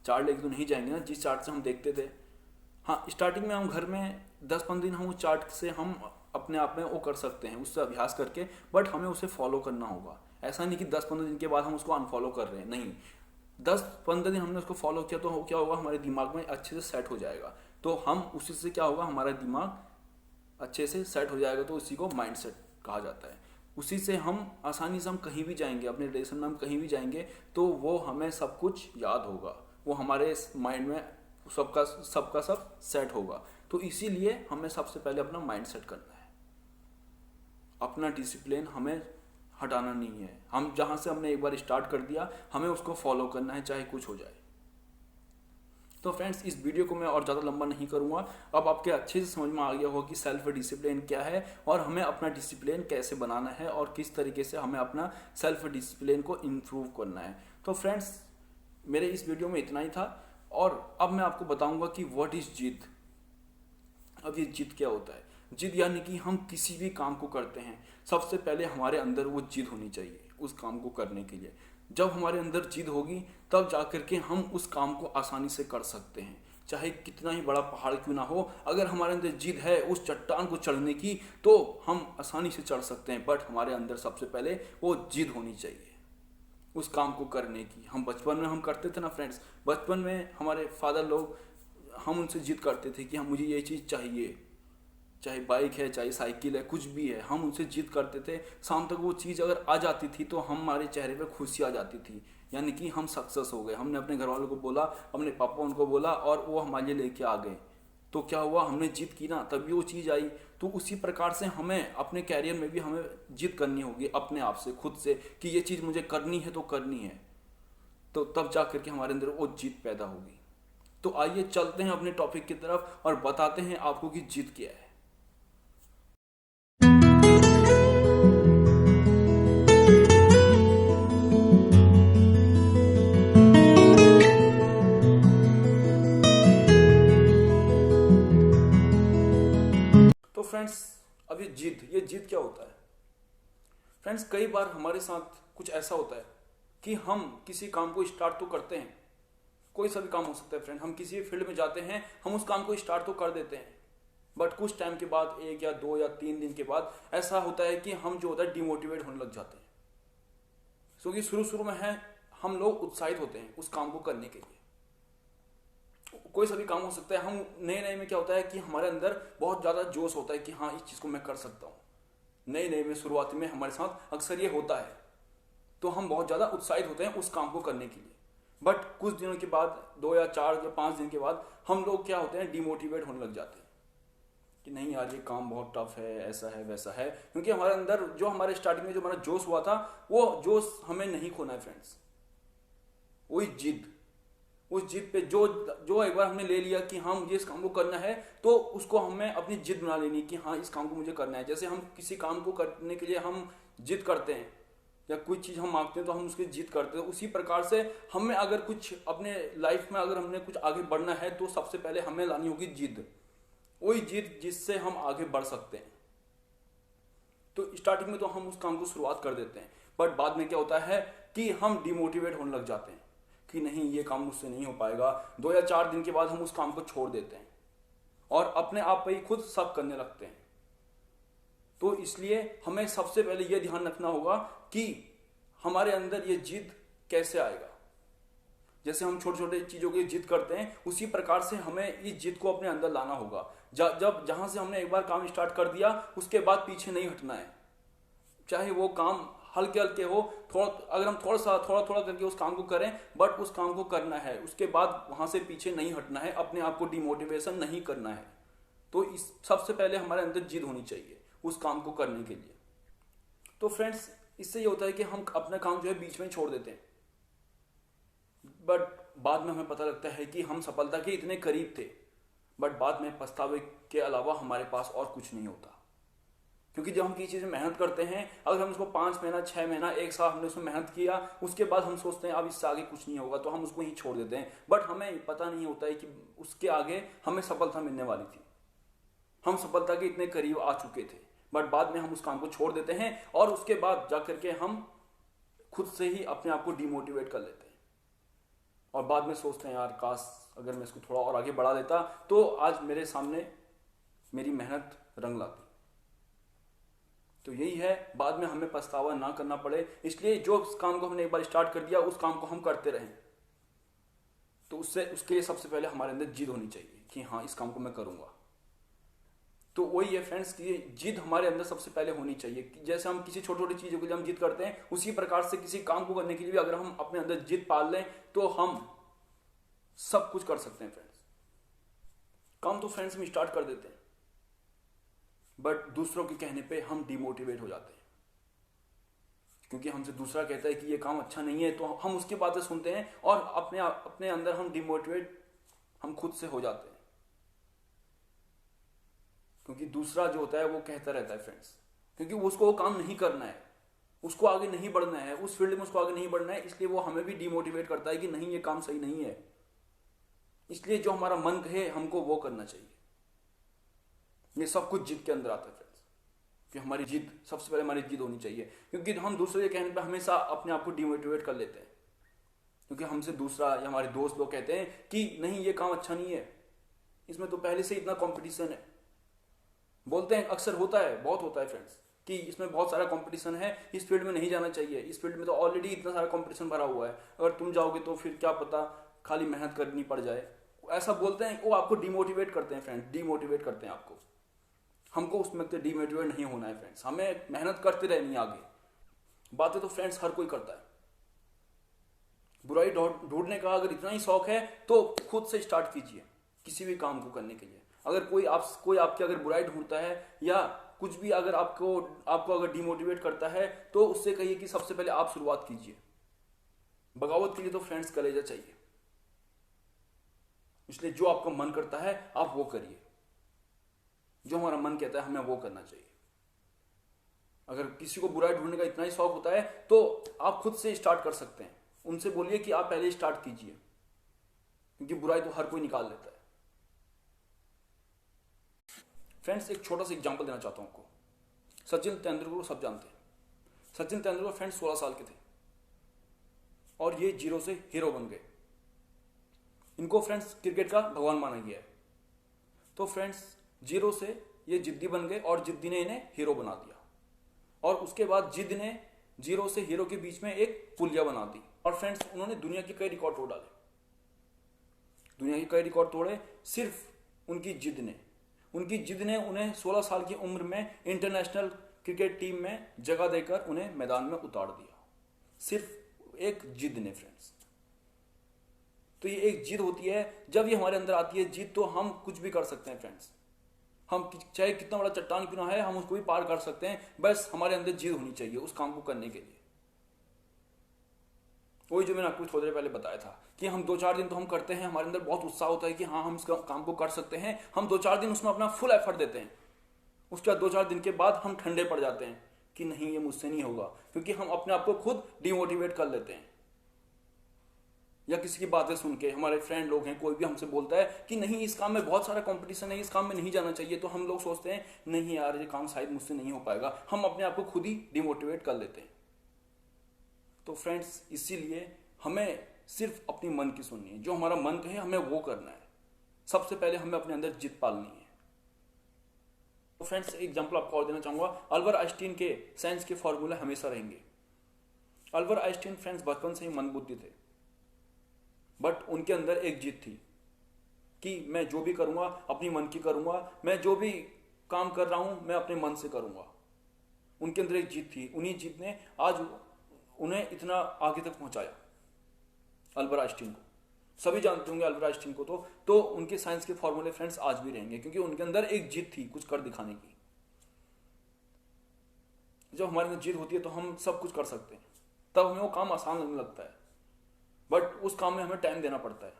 चार्ट लेके तो नहीं जाएंगे ना, जिस चार्ट से हम देखते थे। हाँ, स्टार्टिंग में हम घर में 10-15 दिन हम उस चार्ट से हम अपने आप में वो कर सकते हैं, उससे अभ्यास करके, बट हमें उसे फॉलो करना होगा। ऐसा नहीं कि 10-15 दिन के बाद हम उसको अनफॉलो कर रहे हैं, नहीं, 10-15 दिन हमने उसको फॉलो किया तो क्या होगा, हमारे दिमाग में अच्छे से सेट हो जाएगा। तो हम उसी से क्या होगा, हमारा दिमाग अच्छे से सेट हो जाएगा, तो उसी को माइंड सेट कहा जाता है। उसी से हम आसानी से हम कहीं भी जाएंगे, अपने रिलेशन में हम कहीं भी जाएंगे तो वो हमें सब कुछ याद होगा, वो हमारे माइंड में सबका सब सेट होगा। तो इसीलिए हमें सबसे पहले अपना माइंड सेट करना है, अपना डिसिप्लिन हमें हटाना नहीं है। हम जहां से हमने एक बार स्टार्ट कर दिया, हमें उसको फॉलो करना है, चाहे कुछ हो जाए। तो फ्रेंड्स, इस वीडियो को मैं और ज़्यादा लंबा नहीं करूंगा। अब आपके अच्छे से समझ में आ गया होगा कि सेल्फ डिसिप्लिन क्या है और हमें अपना डिसिप्लिन कैसे बनाना है और किस तरीके से हमें अपना सेल्फ डिसिप्लिन को इम्प्रूव करना है। तो फ्रेंड्स, मेरे इस वीडियो में इतना ही था, और अब मैं आपको बताऊंगा कि व्हाट इज जिद। अब ये जिद क्या होता है? जिद यानी कि हम किसी भी काम को करते हैं, सबसे पहले हमारे अंदर वो जिद होनी चाहिए उस काम को करने के लिए। जब हमारे अंदर जिद होगी तब जाकर के हम उस काम को आसानी से कर सकते हैं, चाहे कितना ही बड़ा पहाड़ क्यों ना हो। अगर हमारे अंदर जिद है उस चट्टान को चढ़ने की तो हम आसानी से चढ़ सकते हैं, बट हमारे अंदर सबसे पहले वो जिद होनी चाहिए उस काम को करने की। हम बचपन में हम करते थे ना फ्रेंड्स, बचपन में हमारे फादर लोग, हम उनसे जिद करते थे कि हम मुझे ये चीज़ चाहिए, चाहे बाइक है, चाहे साइकिल है, कुछ भी है, हम उनसे जिद करते थे। शाम तक वो चीज़ अगर आ जाती थी तो हमारे चेहरे पे खुशी आ जाती थी, यानी कि हम सक्सेस हो गए। हमने अपने घर वालों को बोला, अपने पापा उनको बोला और वो हमारे लिए लेके आ गए। तो क्या हुआ, हमने जिद की ना, तभी वो चीज़ आई। तो उसी प्रकार से हमें अपने कैरियर में भी हमें जिद करनी होगी अपने आप से, खुद से, कि ये चीज़ मुझे करनी है तो करनी है। तो तब जा करके हमारे अंदर वो जिद पैदा होगी। तो आइए चलते हैं अपने टॉपिक की तरफ और बताते हैं आपको कि जिद क्या है। तो फ्रेंड्स, अब ये जिद क्या होता है? फ्रेंड्स, कई बार हमारे साथ कुछ ऐसा होता है कि हम किसी काम को स्टार्ट तो करते हैं, कोई सा भी काम हो सकता है फ्रेंड, हम किसी फील्ड में जाते हैं, हम उस काम को स्टार्ट तो कर देते हैं, बट कुछ टाइम के बाद, 1 या 2 या 3 दिन के बाद ऐसा होता है कि हम जो होता है डिमोटिवेट होने लग जाते हैं। क्योंकि शुरू में है हम लोग उत्साहित होते हैं उस काम को करने के लिए। कोई सा भी काम हो सकता है, हम नए में क्या होता है कि हमारे अंदर बहुत ज़्यादा जोश होता है कि हाँ इस चीज़ को मैं कर सकता हूँ। नए में शुरुआती में हमारे साथ अक्सर ये होता है, तो हम बहुत ज़्यादा उत्साहित होते हैं उस काम को करने के लिए। बट कुछ दिनों के बाद, 2 या 4 या 5 दिन के बाद, हम लोग क्या होते हैं, डिमोटिवेट होने लग जाते हैं कि नहीं यार ये काम बहुत टफ है, ऐसा है वैसा है। क्योंकि हमारे अंदर जो हमारे स्टार्टिंग में जो हमारा जोश हुआ था, वो जोश हमें नहीं खोना है फ्रेंड्स। वही जिद, उस जिद पे जो एक बार हमने ले लिया कि हाँ मुझे इस काम को करना है, तो उसको हमें अपनी जिद बना लेनी कि हाँ इस काम को मुझे करना है। जैसे हम किसी काम को करने के लिए हम जिद करते हैं या कोई चीज़ हम मांगते हैं तो हम उसकी जीत करते हैं। उसी प्रकार से हमें अगर कुछ अपने लाइफ में अगर हमने कुछ आगे बढ़ना है तो सबसे पहले हमें लानी होगी जीत, वही जीत जिससे हम आगे बढ़ सकते हैं। तो स्टार्टिंग में तो हम उस काम को शुरुआत कर देते हैं, बट बाद में क्या होता है कि हम डिमोटिवेट होने लग जाते हैं कि नहीं ये काम मुझसे नहीं हो पाएगा। 2 या 4 दिन के बाद हम उस काम को छोड़ देते हैं और अपने आप पे ही खुद शक करने लगते हैं। तो इसलिए हमें सबसे पहले यह ध्यान रखना होगा कि हमारे अंदर ये जिद कैसे आएगा। जैसे हम छोटे छोटे चीजों की जिद करते हैं, उसी प्रकार से हमें इस जिद को अपने अंदर लाना होगा। जब जहां से हमने एक बार काम स्टार्ट कर दिया उसके बाद पीछे नहीं हटना है, चाहे वो काम हल्के हल्के हो, अगर हम थोड़ा थोड़ा करके उस काम को करें, बट उस काम को करना है। उसके बाद वहां से पीछे नहीं हटना है, अपने आप को डिमोटिवेशन नहीं करना है। तो इस सबसे पहले हमारे अंदर जिद होनी चाहिए उस काम को करने के लिए। तो फ्रेंड्स, इससे ये होता है कि हम अपना काम जो है बीच में छोड़ देते हैं, बट बाद में हमें पता लगता है कि हम सफलता के इतने करीब थे, बट बाद में पछतावे के अलावा हमारे पास और कुछ नहीं होता। क्योंकि जब हम किसी चीज में मेहनत करते हैं, अगर हम उसको 5 महीना 6 महीना 1 साल हमने उसमें मेहनत किया, उसके बाद हम सोचते हैं अब इससे आगे कुछ नहीं होगा, तो हम उसको ही छोड़ देते हैं। बट हमें पता नहीं होता है कि उसके आगे हमें सफलता मिलने वाली थी, हम सफलता के इतने करीब आ चुके थे, बट बाद में हम उस काम को छोड़ देते हैं और उसके बाद जाकर के हम खुद से ही अपने आप को डिमोटिवेट कर लेते हैं और बाद में सोचते हैं यार काश अगर मैं इसको थोड़ा और आगे बढ़ा देता तो आज मेरे सामने मेरी मेहनत रंग लाती। तो यही है, बाद में हमें पछतावा ना करना पड़े, इसलिए जो काम को हमने एक बार स्टार्ट कर दिया उस काम को हम करते रहें। तो उसके लिए सबसे पहले हमारे अंदर जिद होनी चाहिए कि हाँ इस काम को मैं करूंगा। तो वही है फ्रेंड्स कि जिद हमारे अंदर सबसे पहले होनी चाहिए। कि जैसे हम किसी छोटी छोटी चीजों के लिए हम जिद करते हैं, उसी प्रकार से किसी काम को करने के लिए भी अगर हम अपने अंदर जिद पाल लें तो हम सब कुछ कर सकते हैं फ्रेंड्स। काम तो फ्रेंड्स हम स्टार्ट कर देते हैं, बट दूसरों के कहने पे हम डिमोटिवेट हो जाते हैं, क्योंकि हमसे दूसरा कहता है कि ये काम अच्छा नहीं है, तो हम उसकी बातें सुनते हैं और अपने अंदर हम डिमोटिवेट हम खुद से हो जाते हैं। क्योंकि दूसरा जो होता है वो कहता रहता है फ्रेंड्स, क्योंकि उसको वो काम नहीं करना है, उसको आगे नहीं बढ़ना है, उस फील्ड में उसको आगे नहीं बढ़ना है, इसलिए वो हमें भी डिमोटिवेट करता है कि नहीं ये काम सही नहीं है। इसलिए जो हमारा मन कहे हमको वो करना चाहिए। ये सब कुछ जिद के अंदर आता है फ्रेंड्स, कि हमारी जिद सबसे पहले हमारी जिद होनी चाहिए। क्योंकि हम दूसरे के कहने पर हमेशा अपने आप को डिमोटिवेट कर लेते हैं, क्योंकि हमसे दूसरा या हमारे दोस्त लोग कहते हैं कि नहीं ये काम अच्छा नहीं है, इसमें तो पहले से इतना कंपटीशन है। बोलते हैं, अक्सर होता है, बहुत होता है फ्रेंड्स, कि इसमें बहुत सारा कंपटीशन है, इस फील्ड में नहीं जाना चाहिए, इस फील्ड में तो ऑलरेडी इतना सारा कंपटीशन भरा हुआ है, अगर तुम जाओगे तो फिर क्या पता खाली मेहनत करनी पड़ जाए। ऐसा बोलते हैं, वो आपको डिमोटिवेट करते हैं फ्रेंड्स, डिमोटिवेट करते हैं आपको। हमको उसमें डिमोटिवेट नहीं होना है फ्रेंड्स, हमें मेहनत करते रहनी है आगे। बातें तो फ्रेंड्स हर कोई करता है, बुराई ढूंढने का अगर इतना ही शौक है तो खुद से स्टार्ट कीजिए किसी भी काम को करने के लिए। अगर कोई आपकी अगर बुराई ढूंढता है या कुछ भी अगर आपको अगर डिमोटिवेट करता है, तो उससे कहिए कि सबसे पहले आप शुरुआत कीजिए। बगावत के लिए तो फ्रेंड्स कलेजा चाहिए, इसलिए जो आपका मन करता है आप वो करिए, जो हमारा मन कहता है हमें वो करना चाहिए। अगर किसी को बुराई ढूंढने का इतना ही शौक होता है तो आप खुद से स्टार्ट कर सकते हैं, उनसे बोलिए कि आप पहले स्टार्ट कीजिए, क्योंकि बुराई तो हर कोई निकाल लेता है। फ्रेंड्स, एक छोटा सा एग्जांपल देना चाहता हूं आपको। सचिन तेंदुलकर को सब जानते हैं। सचिन तेंदुलकर फ्रेंड्स 16 साल के थे और ये जीरो से हीरो बन गए। इनको फ्रेंड्स क्रिकेट का भगवान माना गया है। तो फ्रेंड्स, जीरो से ये जिद्दी बन गए और जिद्दी ने इन्हें हीरो बना दिया, और उसके बाद जिद ने जीरो से हीरो के बीच में एक पुलिया बना दी। और फ्रेंड्स, उन्होंने दुनिया के कई रिकॉर्ड तोड़ डाले, दुनिया के कई रिकॉर्ड तोड़े सिर्फ उनकी जिद ने। उनकी जिद ने उन्हें 16 साल की उम्र में इंटरनेशनल क्रिकेट टीम में जगह देकर उन्हें मैदान में उतार दिया, सिर्फ एक जिद ने फ्रेंड्स। तो ये एक जिद होती है, जब ये हमारे अंदर आती है जिद, तो हम कुछ भी कर सकते हैं फ्रेंड्स। हम चाहे कितना बड़ा चट्टान क्यों ना है, हम उसको भी पार कर सकते हैं, बस हमारे अंदर जिद होनी चाहिए उस काम को करने के लिए। वही जो मैंने आपको थोड़ी देर पहले बताया था कि हम 2-4 दिन तो हम करते हैं, हमारे अंदर बहुत उत्साह होता है कि हाँ हम इस काम को कर सकते हैं, हम 2-4 दिन उसमें अपना फुल एफर्ट देते हैं। उसके बाद 2-4 दिन के बाद हम ठंडे पड़ जाते हैं कि नहीं ये मुझसे नहीं होगा, क्योंकि हम अपने आप को खुद डिमोटिवेट कर लेते हैं। या किसी की बातें सुन के, हमारे फ्रेंड लोग हैं, कोई भी हमसे बोलता है कि नहीं इस काम में बहुत सारा कंपटीशन है, इस काम में नहीं जाना चाहिए, तो हम लोग सोचते हैं नहीं यार ये काम शायद मुझसे नहीं हो पाएगा, हम अपने आप को खुद ही डिमोटिवेट कर लेते हैं। तो फ्रेंड्स इसीलिए हमें सिर्फ अपनी मन की सुननी है, जो हमारा मन कहे हमें वो करना है। सबसे पहले हमें अपने अंदर जिद पालनी है। तो फ्रेंड्स एक एग्जांपल आपको और देना चाहूंगा, अल्बर्ट आइंस्टीन के साइंस के फॉर्मूले हमेशा रहेंगे। अल्बर्ट आइंस्टीन फ्रेंड्स बचपन से ही मंदबुद्धि थे, बट उनके अंदर एक जिद थी कि मैं जो भी करूंगा अपनी मन की करूंगा, मैं जो भी काम कर रहा हूं मैं अपने मन से करूंगा। उनके अंदर एक जिद थी, उन्हीं जिद ने आज उन्हें इतना आगे तक पहुंचाया, अल्बर्ट आइंस्टीन को। सभी जानते होंगे अल्बर्ट आइंस्टीन को, तो उनके साइंस के फॉर्मूले फ्रेंड्स आज भी रहेंगे, क्योंकि उनके अंदर एक जिद थी कुछ कर दिखाने की। जब हमारे अंदर जिद होती है तो हम सब कुछ कर सकते हैं, तब हमें वो काम आसान लगने लगता है, बट उस काम में हमें टाइम देना पड़ता है।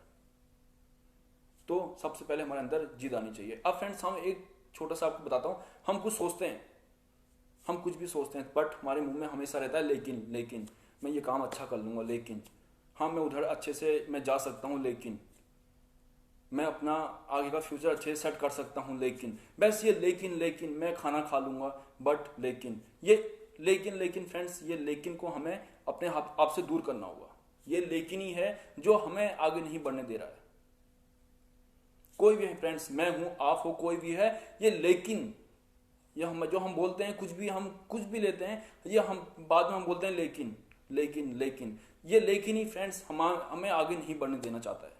तो सबसे पहले हमारे अंदर जिद आनी चाहिए। अब फ्रेंड्स हम एक छोटा सा आपको बताता हूं, हम कुछ सोचते हैं, हम कुछ भी सोचते हैं, बट हमारे मुंह में हमेशा रहता है लेकिन मैं ये काम अच्छा कर लूंगा, लेकिन हाँ मैं उधर अच्छे से मैं जा सकता हूं, लेकिन मैं अपना आगे का फ्यूचर अच्छे से सेट कर सकता हूं, लेकिन बस ये लेकिन मैं खाना खा लूंगा, बट लेकिन ये लेकिन फ्रेंड्स ये लेकिन को हमें अपने आप से दूर करना होगा। ये लेकिन ही है जो हमें आगे नहीं बढ़ने दे रहा है। कोई भी है फ्रेंड्स, मैं हूं आप हो कोई भी है, ये लेकिन ये हम जो हम बोलते हैं हम कुछ भी लेते हैं, ये हम बाद में हम बोलते हैं लेकिन ये लेकिन ही फ्रेंड्स हमें आगे नहीं बढ़ने देना चाहता है।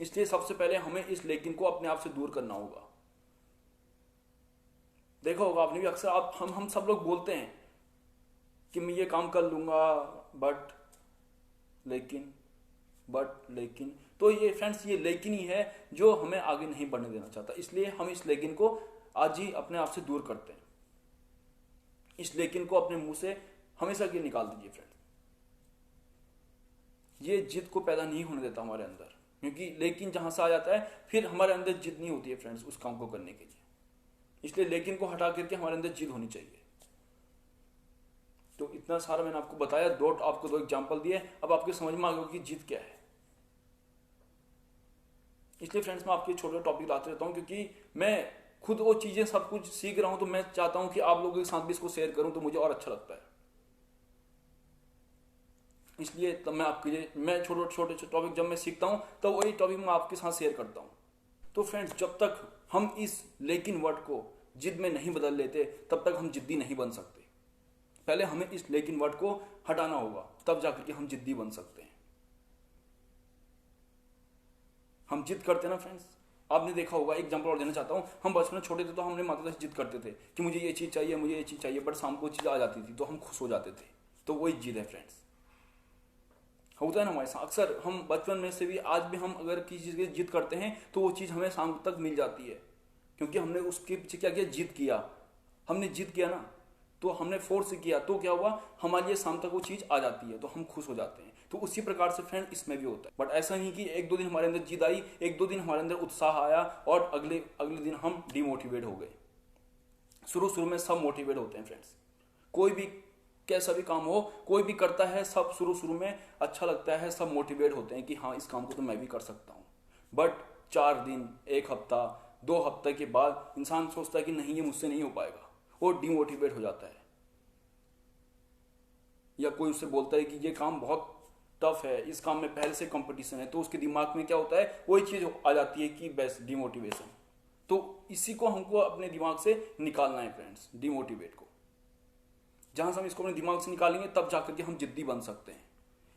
इसलिए सबसे पहले हमें इस लेकिन को अपने आप से दूर करना होगा। देखा होगा आपने भी अक्सर हम सब लोग बोलते हैं कि मैं ये काम कर लूंगा, बट लेकिन तो ये फ्रेंड्स ये लेकिन ही है जो हमें आगे नहीं बढ़ने देना चाहता। इसलिए हम इस लेकिन को आज ही अपने आप से दूर करते हैं। इस लेकिन को अपने मुंह से हमेशा के लिए निकाल दीजिए फ्रेंड्स। ये जिद को पैदा नहीं होने देता हमारे अंदर, क्योंकि लेकिन जहां से आ जाता है फिर हमारे अंदर जिद नहीं होती है फ्रेंड्स उस काम को करने के लिए। इसलिए लेकिन को हटा करके हमारे अंदर जिद होनी चाहिए। तो इतना सारा मैंने आपको बताया, आपको दो एग्जांपल दिए, अब आपके समझ में आ गया कि जिद क्या है। इसलिए फ्रेंड्स मैं आपके छोटे टॉपिक लाते रहता हूं, क्योंकि मैं खुद वो चीजें सब कुछ सीख रहा हूं, तो मैं चाहता हूं कि आप लोगों के साथ भी इसको शेयर करूं, तो मुझे और अच्छा लगता है। इसलिए तब मैं छोटे टॉपिक जब मैं सीखता हूं तो वही टॉपिक मैं आपके साथ शेयर करता हूं। तो फ्रेंड्स जब तक हम इस लेकिन वर्ड को जिद में नहीं बदल लेते तब तक हम जिद्दी नहीं बन सकते। पहले हमें इस लेकिन वर्ड को हटाना होगा, तब जाकर के हम जिद्दी बन सकते हैं। हम जिद करते हैं ना फ्रेंड्स, आपने देखा होगा, एक एग्जांपल और देना चाहता हूं। हम बचपन में छोटे थे तो हमने माता से जिद करते थे कि मुझे ये चीज चाहिए, बट शाम को चीज आ जाती थी तो हम खुश हो जाते थे। तो वही जिद है फ्रेंड्स, होता है ना हमारे साथ अक्सर। हम बचपन में से भी आज भी हम अगर किसी चीज की जिद करते हैं तो वो चीज हमें शाम तक मिल जाती है, क्योंकि हमने उसके पीछे क्या किया, जिद किया। हमने जिद किया ना, तो हमने फोर्स किया, तो क्या हुआ, हमारे लिए शाम तक वो चीज आ जाती है, तो हम खुश हो जाते हैं। तो उसी प्रकार से फ्रेंड इसमें भी होता है। बट ऐसा नहीं कि एक दो दिन हमारे अंदर जिद आई, एक दो दिन हमारे अंदर उत्साह आया और अगले दिन हम डिमोटिवेट हो गए। शुरू में सब मोटिवेट होते हैं फ्रेंड्स। कोई भी कैसा भी काम हो, कोई भी करता है, सब शुरू में अच्छा लगता है, सब मोटिवेट होते हैं कि हाँ इस काम को तो मैं भी कर सकता हूँ। बट 4 दिन, 1 हफ्ता, 2 हफ्ते के बाद इंसान सोचता है कि नहीं ये मुझसे नहीं हो पाएगा, वो डिमोटिवेट हो जाता है। या कोई उससे बोलता है कि ये काम बहुत टफ है, इस काम में पहले से कंपटीशन है, तो उसके दिमाग में क्या होता है, वही चीज आ जाती है कि बस डिमोटिवेशन। तो इसी को हमको अपने दिमाग से निकालना है फ्रेंड्स, डिमोटिवेट को। जहां से हम इसको अपने दिमाग से निकालेंगे तब जाकर के हम जिद्दी बन सकते हैं।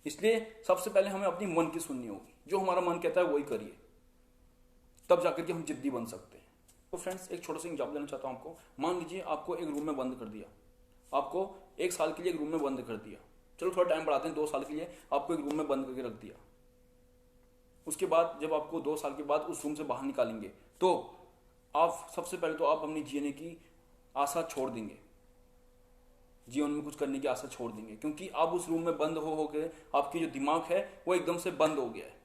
इसलिए सबसे पहले हमें अपनी मन की सुननी होगी, जो हमारा मन कहता है वही करिए, तब जाकर के हम जिद्दी बन सकते हैं। तो फ्रेंड्स एक छोटा सा एग्जाम्पल देना चाहता हूं आपको। मान लीजिए आपको एक रूम में बंद कर दिया, आपको 1 साल के लिए एक रूम में बंद कर दिया, चलो थोड़ा टाइम बढ़ाते हैं, 2 साल के लिए आपको एक रूम में बंद करके रख दिया। उसके बाद जब आपको 2 साल के बाद उस रूम से बाहर निकालेंगे तो आप सबसे पहले तो आप अपनी जीने की आशा छोड़ देंगे, जीवन में कुछ करने की आशा छोड़ देंगे, क्योंकि आप उस रूम में बंद हो गए, आपकी जो दिमाग है वो एकदम से बंद हो गया है।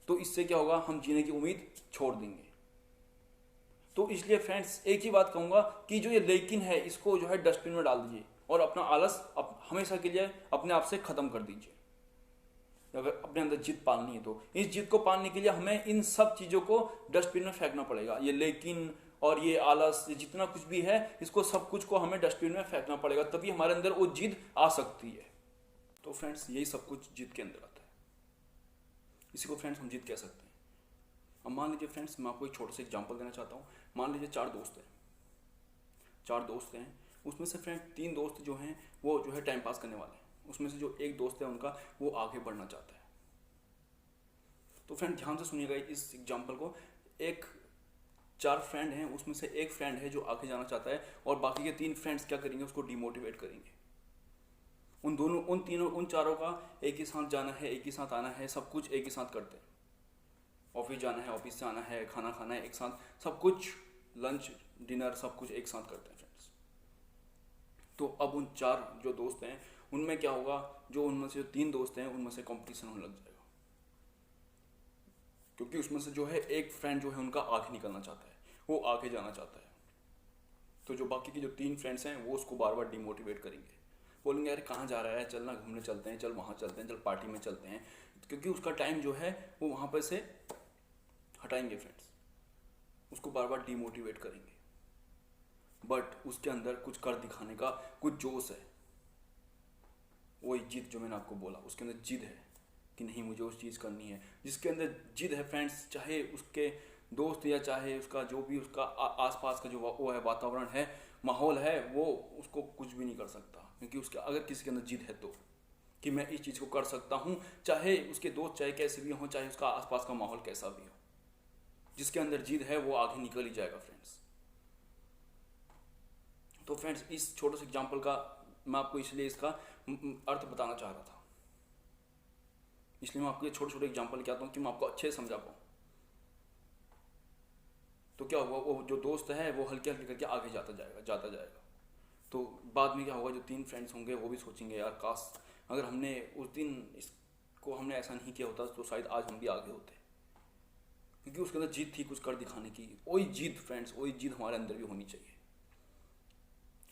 तो इससे क्या होगा, हम जीने की उम्मीद छोड़ देंगे। तो इसलिए फ्रेंड्स एक ही बात कहूंगा कि जो ये लेकिन है इसको जो है डस्टबिन में डाल दीजिए और अपना आलस हमेशा के लिए अपने आप से खत्म कर दीजिए। अगर अपने अंदर जिद पालनी है तो इस जिद को पालने के लिए हमें इन सब चीजों को डस्टबिन में फेंकना पड़ेगा। ये लेकिन और ये आलस, ये जितना कुछ भी है, इसको सब कुछ को हमें डस्टबिन में फेंकना पड़ेगा, तभी हमारे अंदर वो जिद आ सकती है। तो फ्रेंड्स यही सब कुछ जिद के अंदर आता है, इसी को फ्रेंड्स हम जिद कह सकते हैं। अब मान लीजिए फ्रेंड्स, मैं आपको एक छोटा सा एग्जांपल देना चाहता हूँ। मान लीजिए चार दोस्त हैं, उसमें से फ्रेंड 3 दोस्त जो हैं वो जो है टाइम पास करने वाले हैं। उसमें से जो एक दोस्त है उनका वो आगे बढ़ना चाहता है। तो फ्रेंड ध्यान से सुनिएगा इस एग्जांपल को। 4 फ्रेंड हैं, उसमें से एक फ्रेंड है जो आगे जाना चाहता है और बाकी के 3 फ्रेंड्स क्या करेंगे, उसको डिमोटिवेट करेंगे। उन चारों का एक ही साथ जाना है, एक ही साथ आना है, सब कुछ एक ही साथ करते हैं। ऑफिस जाना है, ऑफिस से आना है, खाना खाना है एक साथ, सब कुछ लंच डिनर सब कुछ एक साथ करते हैं फ्रेंड्स। तो अब उन 4 जो दोस्त हैं उनमें क्या होगा, जो उनमें से 3 दोस्त हैं उनमें से कंपटीशन होने लग जाएगा, क्योंकि उसमें से जो है एक फ्रेंड जो है उनका आगे निकलना चाहता है, वो आगे जाना चाहता है। तो जो बाकी के जो 3 फ्रेंड्स हैं वो उसको बार बार डिमोटिवेट करेंगे, बोलेंगे यार कहाँ जा रहा है, चल ना घूमने चलते हैं, चल वहाँ चलते हैं, चल पार्टी में चलते हैं, क्योंकि उसका टाइम जो है वो वहाँ पर से हटाएंगे फ्रेंड्स, उसको बार बार डिमोटिवेट करेंगे। बट उसके अंदर कुछ कर दिखाने का कुछ जोश है, वही जिद जो मैंने आपको बोला, उसके अंदर जिद है कि नहीं मुझे उस चीज़ करनी है। जिसके अंदर जिद है फ्रेंड्स, चाहे उसके दोस्त या चाहे उसका जो भी उसका आसपास का जो वो है वातावरण है, माहौल है, वो उसको कुछ भी नहीं कर सकता। क्योंकि उसके अगर किसी के अंदर जिद है तो कि मैं इस चीज़ को कर सकता हूँ, चाहे उसके दोस्त चाहे कैसे भी हों, चाहे उसका आसपास का माहौल कैसा भी हो, जिसके अंदर जिद है वो आगे निकल ही जाएगा फ्रेंड्स। तो फ्रेंड्स इस छोटे से एग्जाम्पल का मैं आपको इसलिए इसका अर्थ बताना चाह रहा था, इसलिए मैं आपको ये छोटे छोटे एग्जाम्पल क्या आता हूँ कि मैं आपको अच्छे से समझा पाऊँ। तो क्या होगा, वो जो दोस्त है वो हल्के हल्के करके आगे जाता जाएगा। तो बाद में क्या होगा, जो 3 फ्रेंड्स होंगे वो भी सोचेंगे यार काश अगर हमने उस दिन इसको हमने ऐसा नहीं किया होता तो शायद आज हम भी आगे होते, क्योंकि उसके अंदर जिद थी कुछ कर दिखाने की। वही जिद फ्रेंड्स, वही जिद हमारे अंदर भी होनी चाहिए,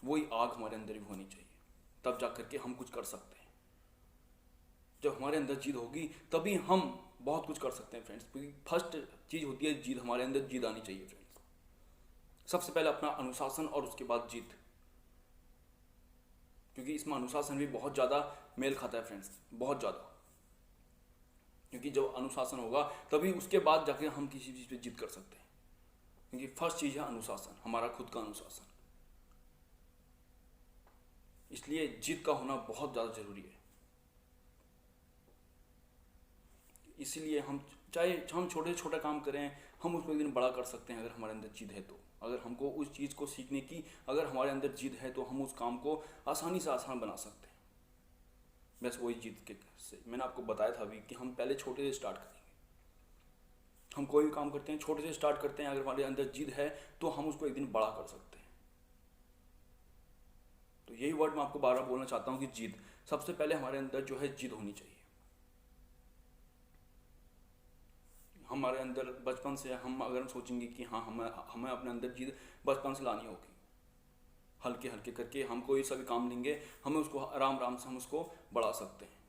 वही आग हमारे अंदर भी होनी चाहिए, तब जा करके हम कुछ कर सकते हैं। जब हमारे अंदर जिद होगी तभी हम बहुत कुछ कर सकते हैं फ्रेंड्स, क्योंकि फर्स्ट चीज़ होती है जिद, हमारे अंदर जिद आनी चाहिए फ्रेंड्स। सबसे पहले अपना अनुशासन और उसके बाद जिद, क्योंकि इसमें अनुशासन भी बहुत ज़्यादा मेल खाता है फ्रेंड्स, बहुत ज़्यादा। क्योंकि जब अनुशासन होगा तभी उसके बाद जाके हम किसी चीज़ पे जिद कर सकते हैं, क्योंकि फर्स्ट चीज़ है अनुशासन, हमारा खुद का अनुशासन। इसलिए जिद का होना बहुत ज़्यादा ज़रूरी है। इसीलिए हम चाहे हम छोटे छोटे काम करें, हम उसको एक दिन बड़ा कर सकते हैं अगर हमारे अंदर जिद है तो। अगर हमको उस चीज़ को सीखने की अगर हमारे अंदर जिद है तो हम उस काम को आसानी से आसान बना सकते हैं। बस वही जिद के से मैंने आपको बताया था अभी कि हम पहले छोटे से स्टार्ट करेंगे। हम कोई भी काम करते हैं छोटे से स्टार्ट करते हैं, अगर हमारे अंदर जिद है तो हम उसको एक दिन बड़ा कर सकते हैं। तो यही वर्ड मैं आपको बार बार बोलना चाहता हूँ कि जिद, सबसे पहले हमारे अंदर जो है जिद होनी चाहिए। हमारे अंदर बचपन से हम अगर सोचेंगे कि हाँ हमें अपने अंदर जिद बचपन से लानी होगी, हल्के हल्के करके हम कोई सा भी काम लेंगे, हमें उसको आराम आराम से हम उसको बढ़ा सकते हैं।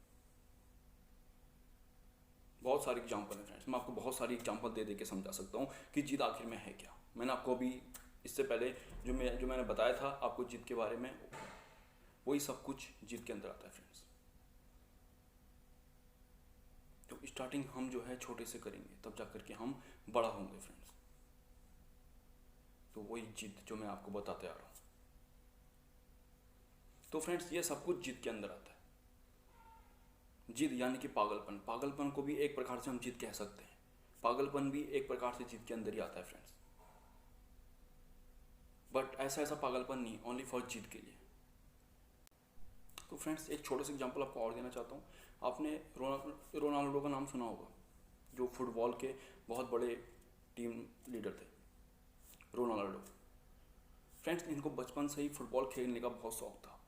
बहुत सारे एग्जाम्पल हैं फ्रेंड्स, मैं आपको बहुत सारी एग्जाम्पल दे दे के समझा सकता हूँ कि जिद आखिर में है क्या। मैंने आपको अभी इससे पहले जो मैंने बताया था आपको जिद के बारे में, वही सब कुछ जिद के अंदर आता है फ्रेंड्स। तो स्टार्टिंग हम जो है छोटे से करेंगे तब जा करके हम बड़ा होंगे फ्रेंड्स। तो वही जिद जो मैं आपको बताते आ रहा हूँ। तो फ्रेंड्स ये सब कुछ जिद के अंदर आता है। जिद यानी कि पागलपन को भी एक प्रकार से हम जिद कह सकते हैं। पागलपन भी एक प्रकार से जिद के अंदर ही आता है फ्रेंड्स, बट ऐसा पागलपन नहीं, ओनली फॉर जिद के लिए। तो फ्रेंड्स एक छोटा सा एग्जांपल आपको और देना चाहता हूँ। आपने रोनाल्डो का नाम सुना होगा, जो फुटबॉल के बहुत बड़े टीम लीडर थे, रोनाल्डो। फ्रेंड्स इनको बचपन से ही फुटबॉल खेलने का बहुत शौक था।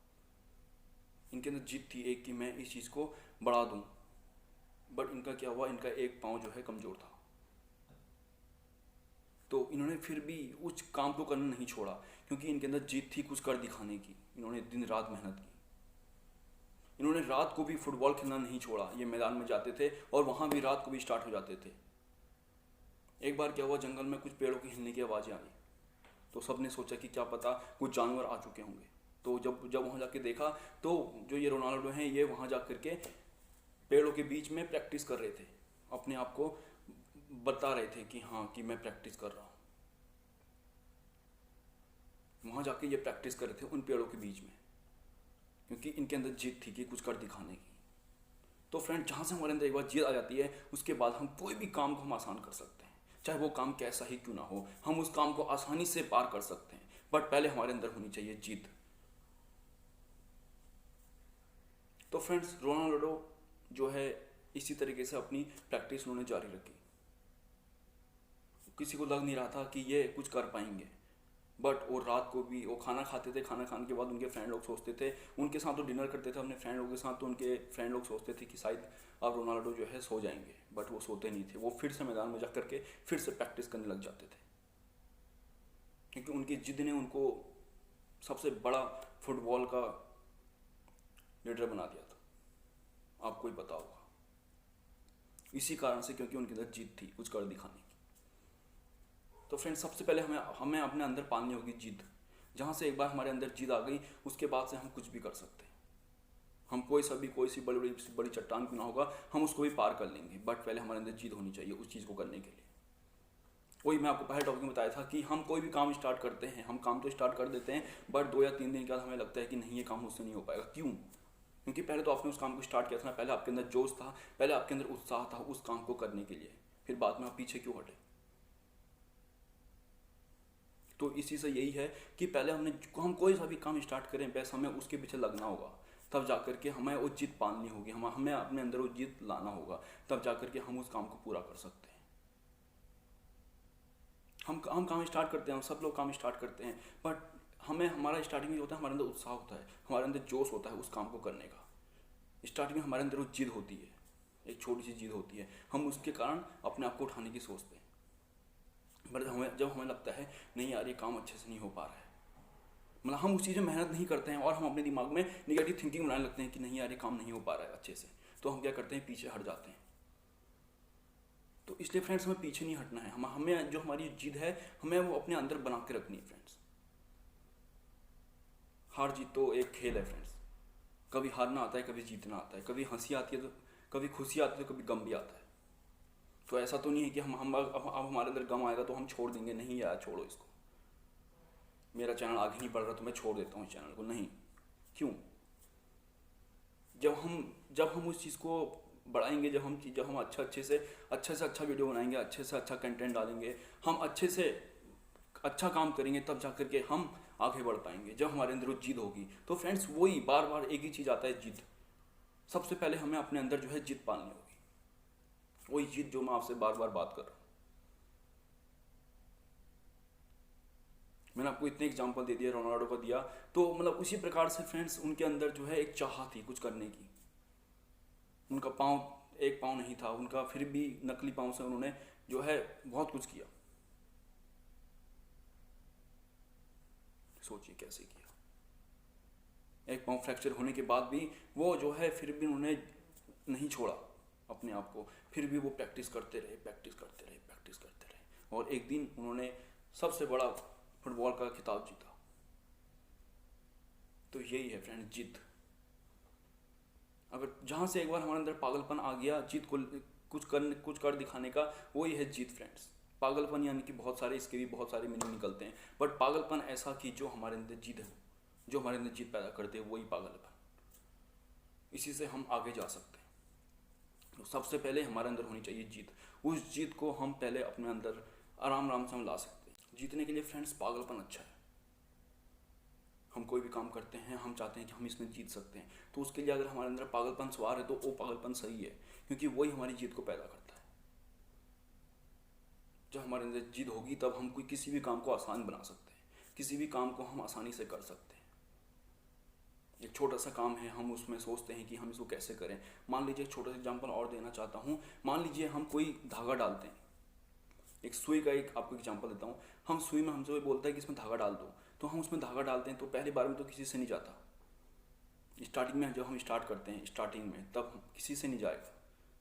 इनके अंदर जिद थी एक कि मैं इस चीज़ को बढ़ा दूं, बट इनका क्या हुआ, इनका एक पाँव जो है कमज़ोर था। तो इन्होंने फिर भी उस काम को करना नहीं छोड़ा, क्योंकि इनके अंदर जीत थी कुछ कर दिखाने की। इन्होंने दिन रात मेहनत की, इन्होंने रात को भी फुटबॉल खेलना नहीं छोड़ा। ये मैदान में जाते थे और वहाँ भी रात को भी स्टार्ट हो जाते थे। एक बार क्या हुआ, जंगल में कुछ पेड़ों की हिलने की आवाज़ें आई, तो सब ने सोचा कि क्या पता कुछ जानवर आ चुके होंगे। तो जब जब वहाँ जाके देखा तो जो ये रोनाल्डो हैं ये वहाँ जा करके पेड़ों के बीच में प्रैक्टिस कर रहे थे, अपने आप को बता रहे थे कि हाँ कि मैं प्रैक्टिस कर रहा हूँ। वहाँ जाके ये प्रैक्टिस कर रहे थे उन पेड़ों के बीच में, क्योंकि इनके अंदर जीत थी कि कुछ कर दिखाने की। तो फ्रेंड, जहाँ से हमारे अंदर एक बार जीत आ जाती है उसके बाद हम कोई भी काम को हम आसान कर सकते हैं, चाहे वो काम कैसा ही क्यों ना हो, हम उस काम को आसानी से पार कर सकते हैं। बट पहले हमारे अंदर होनी चाहिए जीत। तो फ्रेंड्स, रोनाल्डो जो है इसी तरीके से अपनी प्रैक्टिस उन्होंने जारी रखी। किसी को लग नहीं रहा था कि ये कुछ कर पाएंगे, बट वो रात को भी वो खाना खाते थे। खाना खाने के बाद उनके फ्रेंड लोग सोचते थे, उनके साथ तो डिनर करते थे अपने फ्रेंड लोगों के साथ, तो उनके फ्रेंड लोग सोचते थे कि शायद अब रोनाल्डो जो है सो जाएंगे, बट वो सोते नहीं थे। वो फिर से मैदान में जा करके फिर से प्रैक्टिस करने लग जाते थे, क्योंकि उनकी जिद ने उनको सबसे बड़ा फुटबॉल का लीडर बना दिया था। आपको ही पता होगा, इसी कारण से, क्योंकि उनके अंदर जीत थी कुछ कर दिखाने की। तो फ्रेंड्स, सबसे पहले हमें अपने अंदर पालनी होगी जीत। जहाँ से एक बार हमारे अंदर जीत आ गई उसके बाद से हम कुछ भी कर सकते हैं। हम कोई सी बड़ी चट्टान क्यों ना होगा, हम उसको भी पार कर लेंगे, बट पहले हमारे अंदर जीत होनी चाहिए उस चीज़ को करने के लिए। वही मैं आपको पहले टॉपिक में बताया था कि हम कोई भी काम स्टार्ट करते हैं, हम काम तो स्टार्ट कर देते हैं, बट 2 या 3 दिन के बाद हमें लगता है कि नहीं, ये काम मुझसे नहीं हो पाएगा। क्यों? क्योंकि पहले तो आपने उस काम को स्टार्ट किया था ना, पहले आपके अंदर जोश था, पहले आपके अंदर उत्साह था उस काम को करने के लिए, फिर बाद में आप पीछे क्यों हटे? तो इसी से यही है कि पहले हम कोई सा भी काम स्टार्ट करें, बस हमें उसके पीछे लगना होगा, तब जाकर के हमें वो जीत पालनी होगी, हमें अपने अंदर वो जीत लाना होगा, तब जाकर के हम उस काम को पूरा कर सकते हैं। हम काम स्टार्ट करते हैं, हम सब लोग काम स्टार्ट करते हैं, बट हमारा स्टार्टिंग में होता है, हमारे अंदर उत्साह होता है, हमारे अंदर जोश होता है उस काम को करने का। स्टार्टिंग में हमारे अंदर वो जिद होती है, एक छोटी सी जिद होती है, हम उसके कारण अपने आप को उठाने की सोचते हैं। बट जब हमें लगता है नहीं यार ये काम अच्छे से नहीं हो पा रहा है, मतलब हम उस चीज़ में मेहनत नहीं करते हैं और हम अपने दिमाग में निगेटिव थिंकिंग बनाने लगते हैं कि नहीं यार ये काम नहीं हो पा रहा है अच्छे से, तो हम क्या करते हैं, पीछे हट जाते हैं। तो इसलिए फ्रेंड्स, हमें पीछे नहीं हटना है, हमें जो हमारी जिद है हमें वो अपने अंदर बना के रखनी है फ्रेंड्स। हार जीत तो एक खेल है फ्रेंड्स, कभी हारना आता है, कभी जीतना आता है, कभी हंसी आती है तो कभी खुशी आती है तो कभी गम भी आता है। तो ऐसा तो नहीं है कि अब हमारे अंदर गम आएगा तो हम छोड़ देंगे, नहीं यार छोड़ो इसको, मेरा चैनल आगे नहीं बढ़ रहा तो मैं छोड़ देता हूँ इस चैनल को, नहीं। क्यों? जब हम उस चीज़ को बढ़ाएंगे, जब हम अच्छे से अच्छा वीडियो बनाएंगे, अच्छे से अच्छा कंटेंट डालेंगे, हम अच्छे से अच्छा काम करेंगे, तब जाकर के हम आगे बढ़ पाएंगे, जब हमारे अंदर वो जिद होगी। तो फ्रेंड्स, वही बार बार एक ही चीज़ आता है, जिद। सबसे पहले हमें अपने अंदर जो है जिद पालनी होगी, वही जिद जो मैं आपसे बार बार बात कर रहा हूँ। मैंने आपको इतने एग्जाम्पल दे दिया, रोनाल्डो का दिया, तो मतलब उसी प्रकार से फ्रेंड्स उनके अंदर जो है एक चाह थी कुछ करने की। उनका एक पाँव नहीं था उनका, फिर भी नकली पाँव से उन्होंने जो है बहुत कुछ किया। सोचिए कैसे किया। एक पाँव फ्रैक्चर होने के बाद भी वो जो है फिर भी उन्होंने नहीं छोड़ा अपने आप को, फिर भी वो प्रैक्टिस करते रहे, और एक दिन उन्होंने सबसे बड़ा फुटबॉल का खिताब जीता। तो यही है फ्रेंड, जिद। अगर जहाँ से एक बार हमारे अंदर पागलपन आ गया जिद को कुछ कर दिखाने का, वही है जिद फ्रेंड्स। पागलपन यानी कि बहुत सारे इसके भी बहुत सारे मीनिंग निकलते हैं, बट पागलपन ऐसा कि जो हमारे अंदर जिद है, जो हमारे अंदर जिद पैदा करते हैं, वही पागलपन। इसी से हम आगे जा सकते हैं। तो सबसे पहले हमारे अंदर होनी चाहिए जीत। उस जीत को हम पहले अपने अंदर आराम से हम ला सकते हैं। जीतने के लिए फ्रेंड्स पागलपन अच्छा है। हम कोई भी काम करते हैं, हम चाहते हैं कि हम इसमें जीत सकते हैं, तो उसके लिए अगर हमारे अंदर पागलपन सवार है तो वो पागलपन सही है, क्योंकि वही हमारी जीत को पैदा करता है। जब हमारे अंदर जीत होगी तब हम किसी भी काम को आसान बना सकते हैं, किसी भी काम को हम आसानी से कर सकते हैं। एक छोटा सा काम है, हम उसमें सोचते हैं कि हम इसको कैसे करें। मान लीजिए एक छोटा सा एग्जाम्पल और देना चाहता हूँ। मान लीजिए हम कोई धागा डालते हैं, एक सुई का एक आपको एग्जांपल देता हूँ। हम सुई में हमसे बोलता है कि इसमें धागा डाल दो, तो हम उसमें धागा डालते हैं तो पहली बार में तो किसी से नहीं जाता। स्टार्टिंग में जब हम स्टार्ट करते हैं स्टार्टिंग में तब किसी से नहीं जाएगा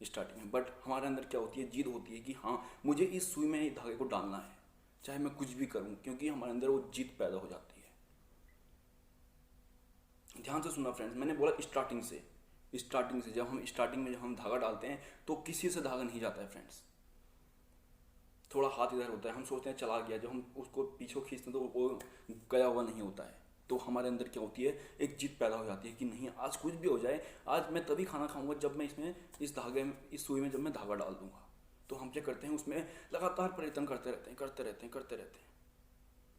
स्टार्टिंग में, बट हमारे अंदर क्या होती है, जिद होती है कि हाँ मुझे इस सुई में धागे को डालना है, चाहे मैं कुछ भी करूँ, क्योंकि हमारे अंदर वो जिद पैदा हो जाती है। ध्यान से सुनना फ्रेंड्स, मैंने बोला स्टार्टिंग से जब हम स्टार्टिंग में जब हम धागा डालते हैं तो किसी से धागा नहीं जाता है फ्रेंड्स। थोड़ा हाथ इधर होता है, हम सोचते हैं चला गया, जब हम उसको पीछे खींचते हैं तो वो गया हुआ नहीं होता है। तो हमारे अंदर क्या होती है, एक जिद पैदा हो जाती है कि नहीं आज कुछ भी हो जाए, आज मैं तभी खाना खाऊंगा जब मैं इसमें इस धागे में इस सुई में जब मैं धागा डाल दूंगा। तो हम क्या करते हैं, उसमें लगातार प्रयत्न करते रहते हैं।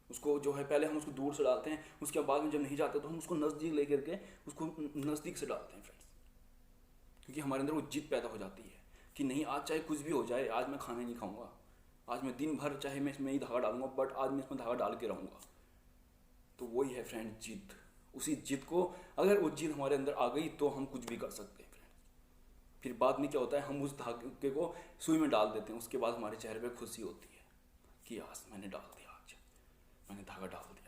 उसको जो है पहले हम उसको दूर से डालते हैं, उसके बाद में जब नहीं जाते तो हम उसको नज़दीक लेकर के उसको नज़दीक से डालते हैं फ्रेंड्स, क्योंकि हमारे अंदर वो जिद पैदा हो जाती है कि नहीं आज चाहे कुछ भी हो जाए, आज मैं खाना नहीं खाऊंगा, आज मैं दिन भर चाहे मैं इसमें ही धागा डालूंगा, बट आज मैं इसमें धागा डाल के रहूँगा। तो वही है फ्रेंड जिद। उसी जिद को, अगर वो जिद हमारे अंदर आ गई तो हम कुछ भी कर सकते हैं फ्रेंड्स। फिर बाद में क्या होता है, हम उस धागे को सुई में डाल देते हैं, उसके बाद हमारे चेहरे पे खुशी होती है कि आज मैंने डाल दिया, आज मैंने धागा डाल दिया।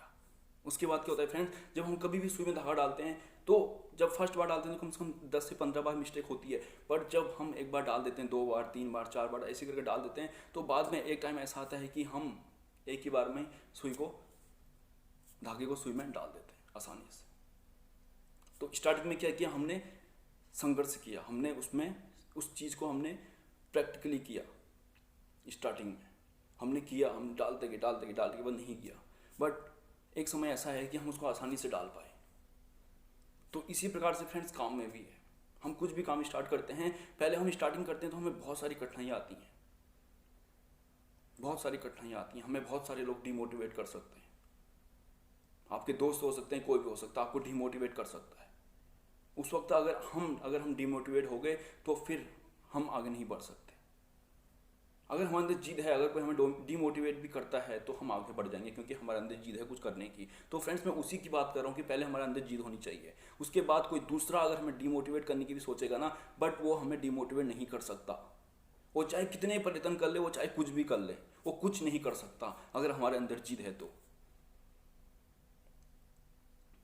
उसके बाद क्या होता है फ्रेंड्स, जब हम कभी भी सुई में धागा डालते हैं तो जब फर्स्ट बार डालते हैं तो कम से कम 10 से 15 बार मिस्टेक होती है, पर जब हम एक बार डाल देते हैं, 2 बार 3 बार 4 बार ऐसे करके डाल देते हैं, तो बाद में एक टाइम ऐसा आता है कि हम एक ही बार में धागे को सुई में डाल देते हैं आसानी से। तो स्टार्टिंग में क्या किया, हमने संघर्ष किया, हमने उसमें उस चीज़ को हमने प्रैक्टिकली किया। स्टार्टिंग में हमने किया, हम डालते गए बस नहीं किया, बट एक समय ऐसा है कि हम उसको आसानी से डाल पाए। तो इसी प्रकार से फ्रेंड्स काम में भी है, हम कुछ भी काम स्टार्ट करते हैं, पहले हम स्टार्टिंग करते हैं तो हमें बहुत सारी कठिनाइयाँ आती हैं, हमें बहुत सारे लोग डिमोटिवेट कर सकते हैं। आपके दोस्त हो सकते हैं, कोई भी हो सकता है, आपको डिमोटिवेट कर सकता है। उस वक्त अगर हम डिमोटिवेट हो गए तो फिर हम आगे नहीं बढ़ सकते। अगर हमारे अंदर जिद है, अगर कोई हमें डिमोटिवेट भी करता है तो हम आगे बढ़ जाएंगे, क्योंकि हमारे अंदर जिद है कुछ करने की। तो फ्रेंड्स मैं उसी की बात कर रहा हूँ कि पहले हमारे अंदर जिद होनी चाहिए, उसके बाद कोई दूसरा अगर हमें डिमोटिवेट करने की भी सोचेगा ना, बट वो हमें डिमोटिवेट नहीं कर सकता। वो चाहे कितने प्रयत्न कर ले, वो चाहे कुछ भी कर ले, वो कुछ नहीं कर सकता अगर हमारे अंदर जिद है तो।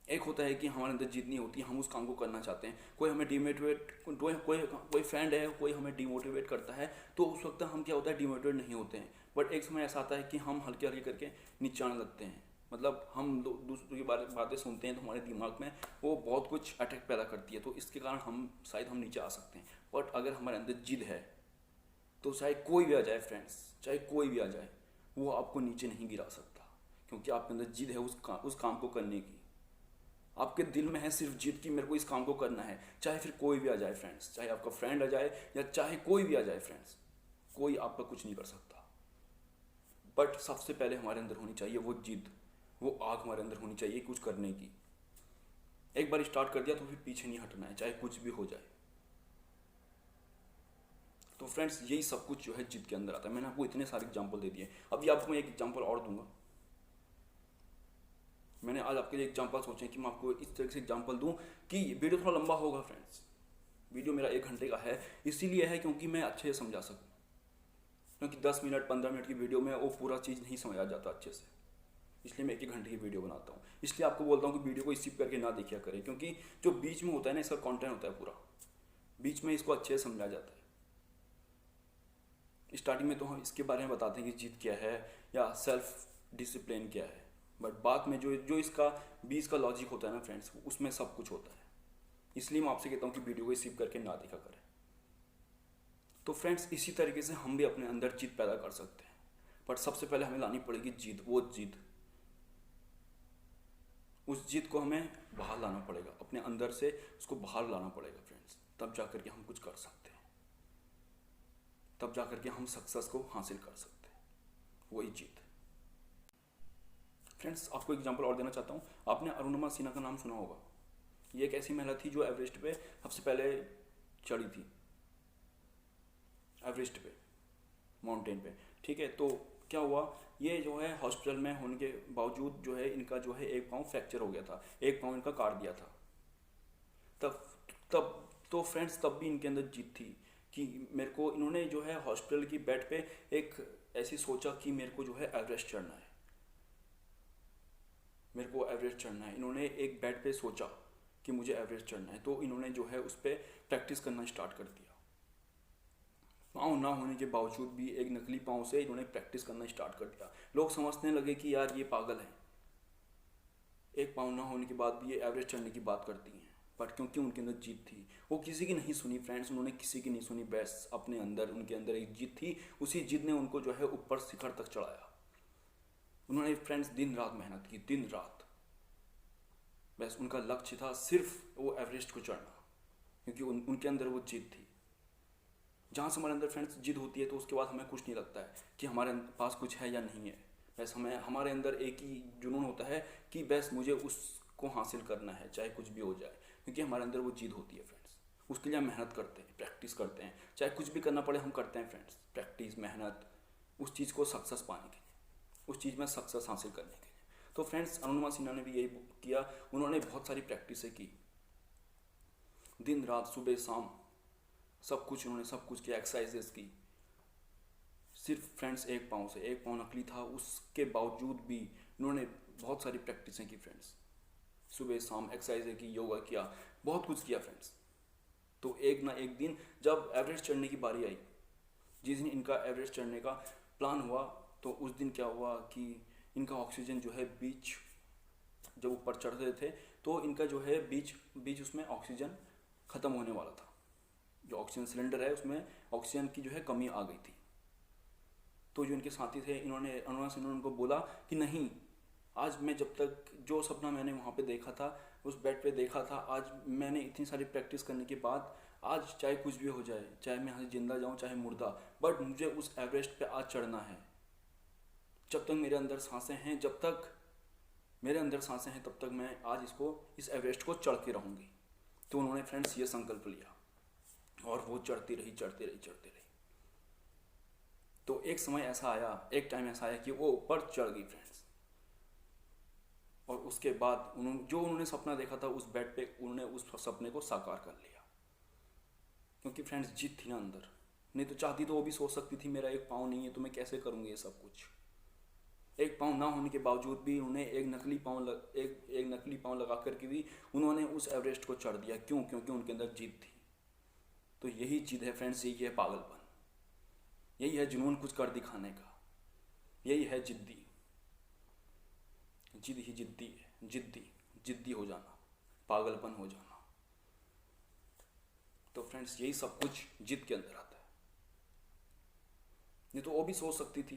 एक होता है कि हमारे अंदर जिद नहीं होती, हम उस काम को करना चाहते हैं, कोई हमें डिमोटिवेट, कोई फ्रेंड है, कोई हमें डिमोटिवेट करता है, तो उस वक्त हम क्या होता है, डिमोटिवेट नहीं होते हैं। बट एक समय ऐसा आता है कि हम हल्के हल्के करके नीचे आने लगते हैं, मतलब हम दूसरों की बातें सुनते हैं तो हमारे दिमाग में वो बहुत कुछ अटैक पैदा करती है, तो इसके कारण हम नीचे आ सकते हैं। बट अगर हमारे अंदर जिद है तो चाहे कोई भी आ जाए फ्रेंड्स, चाहे कोई भी आ जाए, वो आपको नीचे नहीं गिरा सकता, क्योंकि आपके अंदर जिद है उस काम को करने की। आपके दिल में है सिर्फ जिद कि मेरे को इस काम को करना है, चाहे फिर कोई भी आ जाए फ्रेंड्स, चाहे आपका फ्रेंड आ जाए या चाहे कोई भी आ जाए फ्रेंड्स, कोई आपका कुछ नहीं कर सकता। बट सबसे पहले हमारे अंदर होनी चाहिए वो जिद, वो आग हमारे अंदर होनी चाहिए कुछ करने की। एक बार स्टार्ट कर दिया तो फिर पीछे नहीं हटना है, चाहे कुछ भी हो जाए। तो फ्रेंड्स यही सब कुछ जो है जिद के अंदर आता है। मैंने आपको इतने सारे एग्जाम्पल दे दिए, अभी आपको मैं एक एग्जाम्पल और दूंगा। मैंने आज आपके लिए एग्जाम्पल सोचे कि मैं आपको इस तरह से एग्जाम्पल दूं कि वीडियो थोड़ा लंबा होगा फ्रेंड्स। वीडियो मेरा 1 घंटे का है, इसीलिए है क्योंकि मैं अच्छे से समझा सकूं, क्योंकि 10 मिनट 15 मिनट की वीडियो में वो पूरा चीज़ नहीं समझा जाता अच्छे से, इसलिए मैं 1 घंटे की वीडियो बनाता हूँ। इसलिए आपको बोलता हूँ कि वीडियो को स्किप करके ना देखिया करें, क्योंकि जो बीच में होता है ना, इसका कॉन्टेंट होता है पूरा, बीच में इसको अच्छे से समझा जाता है। स्टार्टिंग में तो हम इसके बारे में बताते हैं कि जिद क्या है या सेल्फ डिसिप्लिन क्या है, बट बाद में जो इसका बीच का लॉजिक होता है ना फ्रेंड्स, उसमें सब कुछ होता है। इसलिए मैं आपसे कहता हूँ कि वीडियो को स्किप करके ना देखा करें। तो फ्रेंड्स इसी तरीके से हम भी अपने अंदर जिद पैदा कर सकते हैं, बट सबसे पहले हमें लानी पड़ेगी जिद, वो जिद, उस जिद को हमें बाहर लाना पड़ेगा, अपने अंदर से उसको बाहर लाना पड़ेगा फ्रेंड्स, तब जाकर के हम कुछ कर सकते हैं, तब जाकर के हम सक्सेस को हासिल कर सकते हैं, वही जिद। फ्रेंड्स आपको एग्जांपल और देना चाहता हूँ, आपने अरुणिमा सिन्हा का नाम सुना होगा। ये एक ऐसी महिला थी जो एवरेस्ट पे सबसे पहले चढ़ी थी, एवरेस्ट पे, माउंटेन पे, ठीक है। तो क्या हुआ, ये जो है हॉस्पिटल में होने के बावजूद जो है इनका जो है एक पाँव फ्रैक्चर हो गया था, एक पाँव इनका काट दिया था। तब तो फ्रेंड्स तब भी इनके अंदर जिद थी कि मेरे को इन्होंने जो है हॉस्पिटल की बेड पे एक ऐसी सोचा कि मेरे को जो है एवरेस्ट चढ़ना है, मेरे को एवरेस्ट चढ़ना है। इन्होंने एक बेड पे सोचा कि मुझे एवरेस्ट चढ़ना है, तो इन्होंने जो है उस पर प्रैक्टिस करना स्टार्ट कर दिया। पाँव ना होने के बावजूद भी एक नकली पाँव से इन्होंने प्रैक्टिस करना स्टार्ट कर दिया। लोग समझने लगे कि यार ये पागल है, एक पाँव ना होने के बाद भी ये एवरेज चढ़ने की बात करती हैं। बट क्योंकि उनके अंदर जीत थी, वो किसी की नहीं सुनी फ्रेंड्स, उन्होंने किसी की नहीं सुनी। बस अपने अंदर, उनके अंदर एक जीत थी, उसी जीत ने उनको जो है ऊपर शिखर तक चढ़ाया। उन्होंने फ्रेंड्स दिन रात मेहनत की, दिन रात। बस उनका लक्ष्य था सिर्फ वो एवरेस्ट को चढ़ना, क्योंकि उनके अंदर वो जीत थी। जहाँ से हमारे अंदर फ्रेंड्स जिद होती है तो उसके बाद हमें कुछ नहीं लगता है कि हमारे पास कुछ है या नहीं है। बस हमारे अंदर एक ही जुनून होता है कि बस मुझे उसको हासिल करना है, चाहे कुछ भी हो जाए, क्योंकि हमारे अंदर वो जिद होती है फ्रेंड्स। उसके लिए हम मेहनत करते हैं, प्रैक्टिस करते हैं, चाहे कुछ भी करना पड़े हम करते हैं फ्रेंड्स। प्रैक्टिस, मेहनत, उस चीज़ को सक्सेस पाने के लिए, उस चीज़ में सक्सेस हासिल करने के लिए। तो फ्रेंड्स अरुणिमा सिन्हा ने भी यही किया। उन्होंने बहुत सारी प्रैक्टिसें की, दिन रात, सुबह शाम, सब कुछ उन्होंने सब कुछ किया, एक्सरसाइजेस की। सिर्फ फ्रेंड्स एक पाँव से, एक पाँव नकली था, उसके बावजूद भी इन्होंने बहुत सारी प्रैक्टिसें की फ्रेंड्स। सुबह शाम एक्सरसाइजें की, योगा किया, बहुत कुछ किया फ्रेंड्स। तो एक ना एक दिन जब एवरेस्ट चढ़ने की बारी आई, जिस दिन इनका एवरेस्ट चढ़ने का प्लान हुआ, तो उस दिन क्या हुआ कि इनका ऑक्सीजन जो है बीच, जब ऊपर चढ़ रहे थे तो इनका जो है बीच उसमें ऑक्सीजन ख़त्म होने वाला था। जो ऑक्सीजन सिलेंडर है उसमें ऑक्सीजन की जो है कमी आ गई थी। तो जो इनके साथी थे, अरुणिमा सिन्हा ने उनको बोला कि नहीं, आज मैं जब तक जो सपना मैंने वहाँ पे देखा था, उस बेड पे देखा था, आज मैंने इतनी सारी प्रैक्टिस करने के बाद, आज चाहे कुछ भी हो जाए, चाहे मैं यहाँ से जिंदा जाऊँ चाहे मुर्दा, बट मुझे उस एवरेस्ट पे आज चढ़ना है। जब तक मेरे अंदर सांसें हैं, जब तक मेरे अंदर सांसें हैं, तब तक मैं आज इस एवरेस्ट को चढ़ के रहूँगी। तो उन्होंने फ्रेंड्स ये संकल्प लिया और वो चढ़ती रही, चढ़ती रही, चढ़ती रही। तो एक समय ऐसा आया, एक टाइम ऐसा आया कि वो ऊपर चढ़ गई फ्रेंड्स। और उसके बाद उन्होंने सपना देखा था उस बेड पे, उन्होंने उस सपने को साकार कर लिया। क्योंकि फ्रेंड्स जीत थी ना अंदर। नहीं तो चाहती तो वो भी सोच सकती थी मेरा एक पाँव नहीं है तो मैं कैसे करूँगी ये सब कुछ। एक पाँव ना होने के बावजूद भी उन्होंने एक नकली पाँव लगा करके भी उन्होंने उस एवरेस्ट को चढ़ दिया। क्यों? क्योंकि उनके अंदर जीत थी। तो यही जिद है फ्रेंड्स, यही है पागलपन, यही है जुनून कुछ कर दिखाने का, यही है जिद्दी। जिद ही जिद्दी है, जिद्दी हो जाना, पागलपन हो जाना। तो फ्रेंड्स यही सब कुछ जिद के अंदर आता है। नहीं तो वो भी सोच सकती थी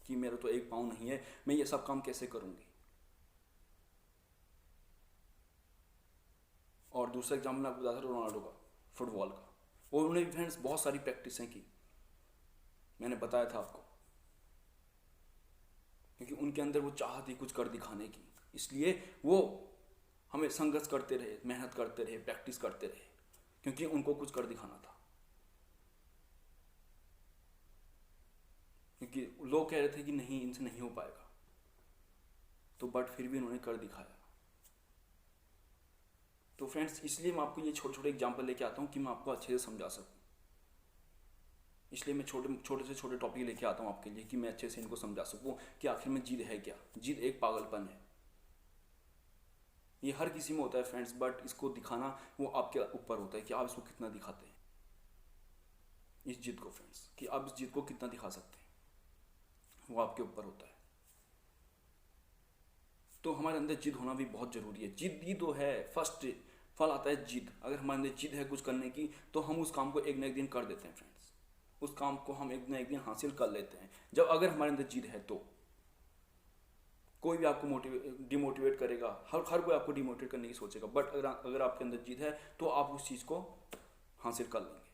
कि मेरा तो एक पाँव नहीं है, मैं ये सब काम कैसे करूंगी। और दूसरा एग्जाम्पल मैं आपको बता था रोनाल्डो का, फुटबॉल का। वो उन्होंने भी फ्रेंड्स बहुत सारी प्रैक्टिसें की, मैंने बताया था आपको, क्योंकि उनके अंदर वो चाह थी कुछ कर दिखाने की। इसलिए वो हमें संघर्ष करते रहे, मेहनत करते रहे, प्रैक्टिस करते रहे, क्योंकि उनको कुछ कर दिखाना था। क्योंकि लोग कह रहे थे कि नहीं, इनसे नहीं हो पाएगा, तो बट फिर भी उन्होंने कर दिखाया। तो फ्रेंड्स इसलिए मैं आपको ये छोटे छोटे एग्जाम्पल लेके आता हूँ कि मैं आपको अच्छे से समझा सकूँ। इसलिए मैं छोटे टॉपिक लेके आता हूँ आपके लिए कि मैं अच्छे से इनको समझा सकूँ कि आखिर में जिद है क्या। जिद एक पागलपन है, ये हर किसी में होता है फ्रेंड्स, बट इसको दिखाना वो आपके ऊपर होता है कि आप इसको कितना दिखाते हैं, इस जिद को फ्रेंड्स, कि आप इस जिद को कितना दिखा सकते हैं, वो आपके ऊपर होता है। तो हमारे अंदर जिद होना भी बहुत ज़रूरी है। जिद ही तो है, फर्स्ट फल आता है जिद। अगर हमारे अंदर जिद है कुछ करने की, तो हम उस काम को एक ना एक दिन कर देते हैं फ्रेंड्स, उस काम को हम एक ना एक दिन हासिल कर लेते हैं। जब अगर हमारे अंदर जिद है तो कोई भी आपको डिमोटिवेट करेगा, हर कोई आपको डिमोटिवेट करने की सोचेगा, बट अगर आपके अंदर जिद है तो आप उस चीज़ को हासिल कर लेंगे।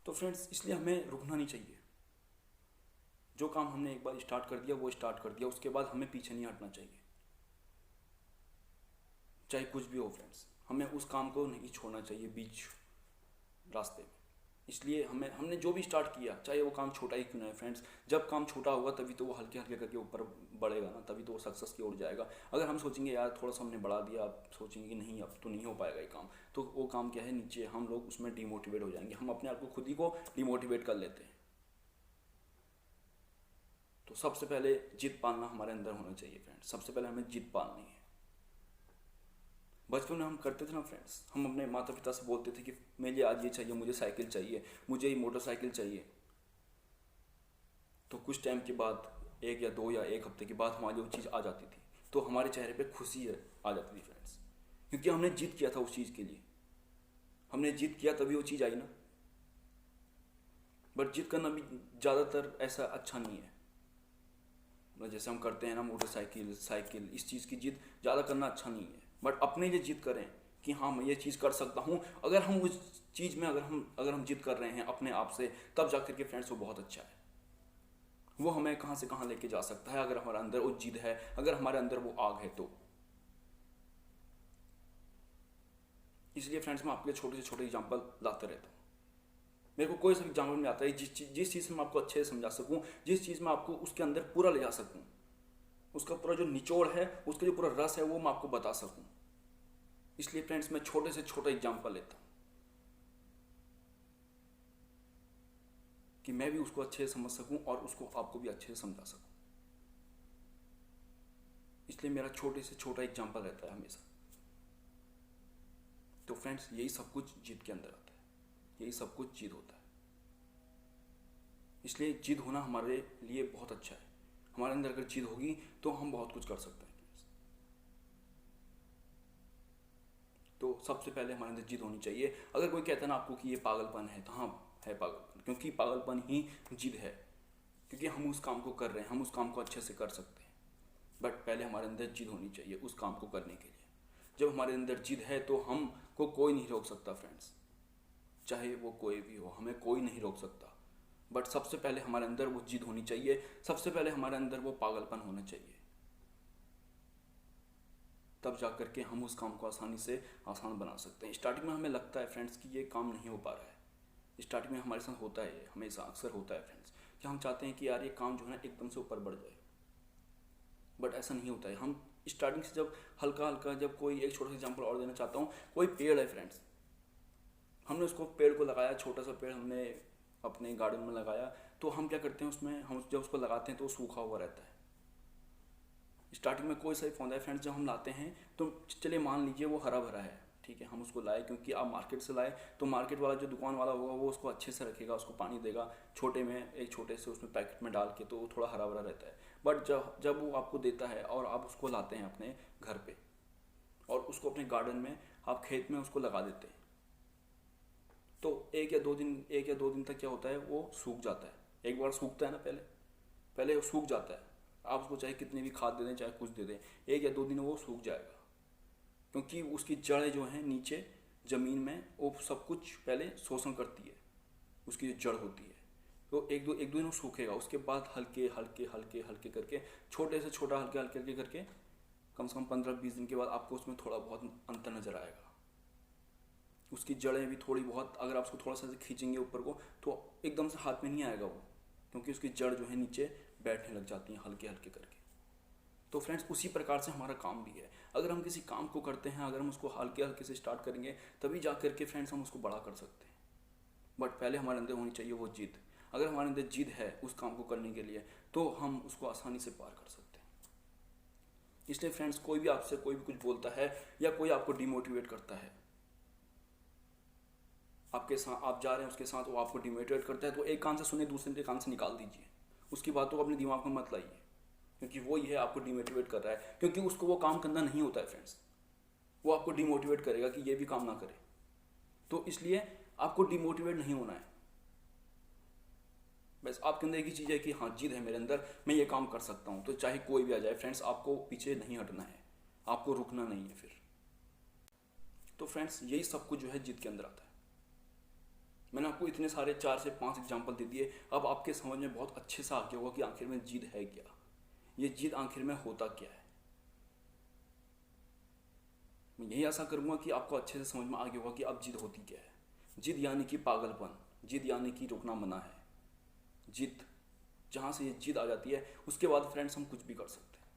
तो फ्रेंड्स इसलिए हमें रुकना नहीं चाहिए। जो काम हमने एक बार स्टार्ट कर दिया वो स्टार्ट कर दिया, उसके बाद हमें पीछे नहीं हटना चाहिए, चाहे कुछ भी हो फ्रेंड्स। हमें उस काम को नहीं छोड़ना चाहिए बीच रास्ते में। इसलिए हमने जो भी स्टार्ट किया, चाहे वो काम छोटा ही क्यों ना है फ्रेंड्स, जब काम छोटा होगा तभी तो वो हल्के हल्के करके ऊपर बढ़ेगा ना, तभी तो वो सक्सेस की ओर जाएगा। अगर हम सोचेंगे यार थोड़ा सा हमने बढ़ा दिया, आप सोचेंगे कि नहीं अब तो नहीं हो पाएगा ये काम, तो वो काम क्या है, नीचे हम लोग उसमें डिमोटिवेट हो जाएंगे, हम अपने आप को खुद ही को डिमोटिवेट कर लेते हैं। तो सबसे पहले जिद पालना हमारे अंदर होना चाहिए फ्रेंड्स, सबसे पहले हमें जिद पालनी है। बचपन में हम करते थे ना फ्रेंड्स, हम अपने माता पिता से बोलते थे कि मुझे आज ये चाहिए, मुझे साइकिल चाहिए, मुझे ये मोटरसाइकिल चाहिए। तो कुछ टाइम के बाद, एक या दो या एक हफ्ते के बाद हमारी वो चीज़ आ जाती थी, तो हमारे चेहरे पे खुशी आ जाती थी फ्रेंड्स, क्योंकि हमने जिद किया था उस चीज़ के लिए, हमने जिद किया तभी वो चीज़ आई ना। बट जिद करना भी ज़्यादातर ऐसा अच्छा नहीं है, जैसे हम करते हैं ना मोटरसाइकिल साइकिल, इस चीज़ की जिद ज़्यादा करना अच्छा नहीं है। बट अपने लिए जिद करें कि हाँ मैं ये चीज़ कर सकता हूँ, अगर हम उस चीज़ में अगर हम जिद कर रहे हैं अपने आप से, तब जाकर के फ्रेंड्स वो बहुत अच्छा है। वो हमें कहाँ से कहाँ लेके जा सकता है, अगर हमारे अंदर वो जिद है, अगर हमारे अंदर वो आग है तो। इसलिए फ्रेंड्स मैं आपके लिए छोटे से छोटे एग्जाम्पल लाते रहता हूँ। मेरे को कोई सा एग्जाम्पल नहीं आता है जिस चीज़ से मैं आपको अच्छे से समझा सकूँ, जिस चीज़ में आपको उसके अंदर पूरा ले जा सकूँ, उसका पूरा जो निचोड़ है, उसका जो पूरा रस है वो मैं आपको बता सकूँ। इसलिए फ्रेंड्स मैं छोटे से छोटा एग्जाम्पल लेता हूँ कि मैं भी उसको अच्छे से समझ सकूँ और उसको आपको भी अच्छे से समझा सकूँ। इसलिए मेरा छोटे से छोटा एग्जाम्पल रहता है हमेशा। तो फ्रेंड्स यही सब कुछ जिद के अंदर आता है, यही सब कुछ जिद होता है। इसलिए जिद होना हमारे लिए बहुत अच्छा है। हमारे अंदर अगर जिद होगी तो हम बहुत कुछ कर सकते हैं। तो सबसे पहले हमारे अंदर जिद होनी चाहिए। अगर कोई कहता है ना आपको कि ये पागलपन है, तो हाँ है पागलपन, क्योंकि पागलपन ही जिद है, क्योंकि हम उस काम को कर रहे हैं, हम उस काम को अच्छे से कर सकते हैं। बट पहले हमारे अंदर जिद होनी चाहिए उस काम को करने के लिए। जब हमारे अंदर जिद है तो हमको कोई नहीं रोक सकता फ्रेंड्स, चाहे वो कोई भी हो, हमें कोई नहीं रोक सकता। बट सबसे पहले हमारे अंदर वो जिद होनी चाहिए, सबसे पहले हमारे अंदर वो पागलपन होना चाहिए, तब जा कर के हम उस काम को आसानी से आसान बना सकते हैं। स्टार्टिंग में हमें लगता है फ्रेंड्स कि ये काम नहीं हो पा रहा है, स्टार्टिंग में हमारे साथ होता है, हमेशा अक्सर होता है फ्रेंड्स, कि हम चाहते हैं कि यार ये काम जो है ना एकदम से ऊपर बढ़ जाए, बट ऐसा नहीं होता है। हम स्टार्टिंग से जब हल्का हल्का, जब कोई एक छोटा सा एग्जाम्पल और देना चाहता हूँ, कोई पेड़ है फ्रेंड्स, हमने उसको पेड़ को लगाया, छोटा सा पेड़ हमने अपने गार्डन में लगाया, तो हम क्या करते हैं उसमें, हम जब उसको लगाते हैं तो वो सूखा हुआ रहता है। स्टार्टिंग में कोई सा भी पौधा है फ्रेंड्स, जब हम लाते हैं तो चलिए मान लीजिए वो हरा भरा है, ठीक है, हम उसको लाए, क्योंकि आप मार्केट से लाए तो मार्केट वाला जो दुकान वाला होगा वो उसको अच्छे से रखेगा, उसको पानी देगा, छोटे में एक छोटे से उसमें पैकेट में डाल के, तो वो थोड़ा हरा भरा रहता है। बट जब वो आपको देता है और आप उसको लाते हैं अपने घर पे और उसको अपने गार्डन में, आप खेत में उसको लगा देते हैं, तो एक या दो दिन तक क्या होता है, वो सूख जाता है। एक बार सूखता है ना, पहले वो सूख जाता है, आप उसको चाहे कितनी भी खाद दे दें, चाहे कुछ दे दें, एक या दो दिन वो सूख जाएगा, क्योंकि उसकी जड़ें जो हैं नीचे ज़मीन में, वो सब कुछ पहले शोषण करती है, उसकी जो जड़ होती है, तो एक दो दिन वो सूखेगा। उसके बाद हल्के हल्के हल्के हल्के करके, छोटे से छोटा हल्के हल्के हल्के करके, कम से कम 15-20 दिन के बाद आपको उसमें थोड़ा बहुत अंतर नज़र आएगा। उसकी जड़ें भी थोड़ी बहुत, अगर आप उसको थोड़ा सा खींचेंगे ऊपर को, तो एकदम से हाथ में नहीं आएगा वो, क्योंकि उसकी जड़ जो है नीचे बैठने लग जाती हैं हल्के हल्के करके। तो फ्रेंड्स उसी प्रकार से हमारा काम भी है। अगर हम किसी काम को करते हैं, अगर हम उसको हल्के हल्के से स्टार्ट करेंगे, तभी जा करके फ्रेंड्स हम उसको बड़ा कर सकते हैं। बट पहले हमारे अंदर होनी चाहिए वो जिद। अगर हमारे अंदर जिद है उस काम को करने के लिए, तो हम उसको आसानी से पार कर सकते हैं। इसलिए फ्रेंड्स कोई भी आपसे कोई भी कुछ बोलता है या कोई आपको डिमोटिवेट करता है, आपके साथ आप जा रहे हैं उसके साथ, वो आपको डिमोटिवेट करता है, तो एक कान से सुने, दूसरे कान से निकाल दीजिए, उसकी बातों को अपने दिमाग में मत लाइए, क्योंकि वो ही है आपको डिमोटिवेट कर रहा है, क्योंकि उसको वो काम करना नहीं होता है फ्रेंड्स, वो आपको डिमोटिवेट करेगा कि ये भी काम ना करे। तो इसलिए आपको डिमोटिवेट नहीं होना है, बस आपके अंदर एक ही चीज़ है कि हाँ जिद है मेरे अंदर, मैं ये काम कर सकता हूँ, तो चाहे कोई भी आ जाए फ्रेंड्स, आपको पीछे नहीं हटना है, आपको रुकना नहीं है फिर। तो फ्रेंड्स यही सब कुछ जो है जिद के अंदर आता है। मैंने आपको इतने सारे 4 से 5 एग्जाम्पल दे दिए, अब आपके समझ में बहुत अच्छे से आ गया होगा कि आखिर में जिद है क्या, ये जिद आखिर में होता क्या है। मैं यही आशा करूंगा कि आपको अच्छे से समझ में आ गया होगा कि अब जिद होती क्या है। जिद यानी कि पागलपन, जिद यानी कि रुकना मना है। जिद, जहाँ से ये जिद आ जाती है उसके बाद फ्रेंड्स हम कुछ भी कर सकते हैं।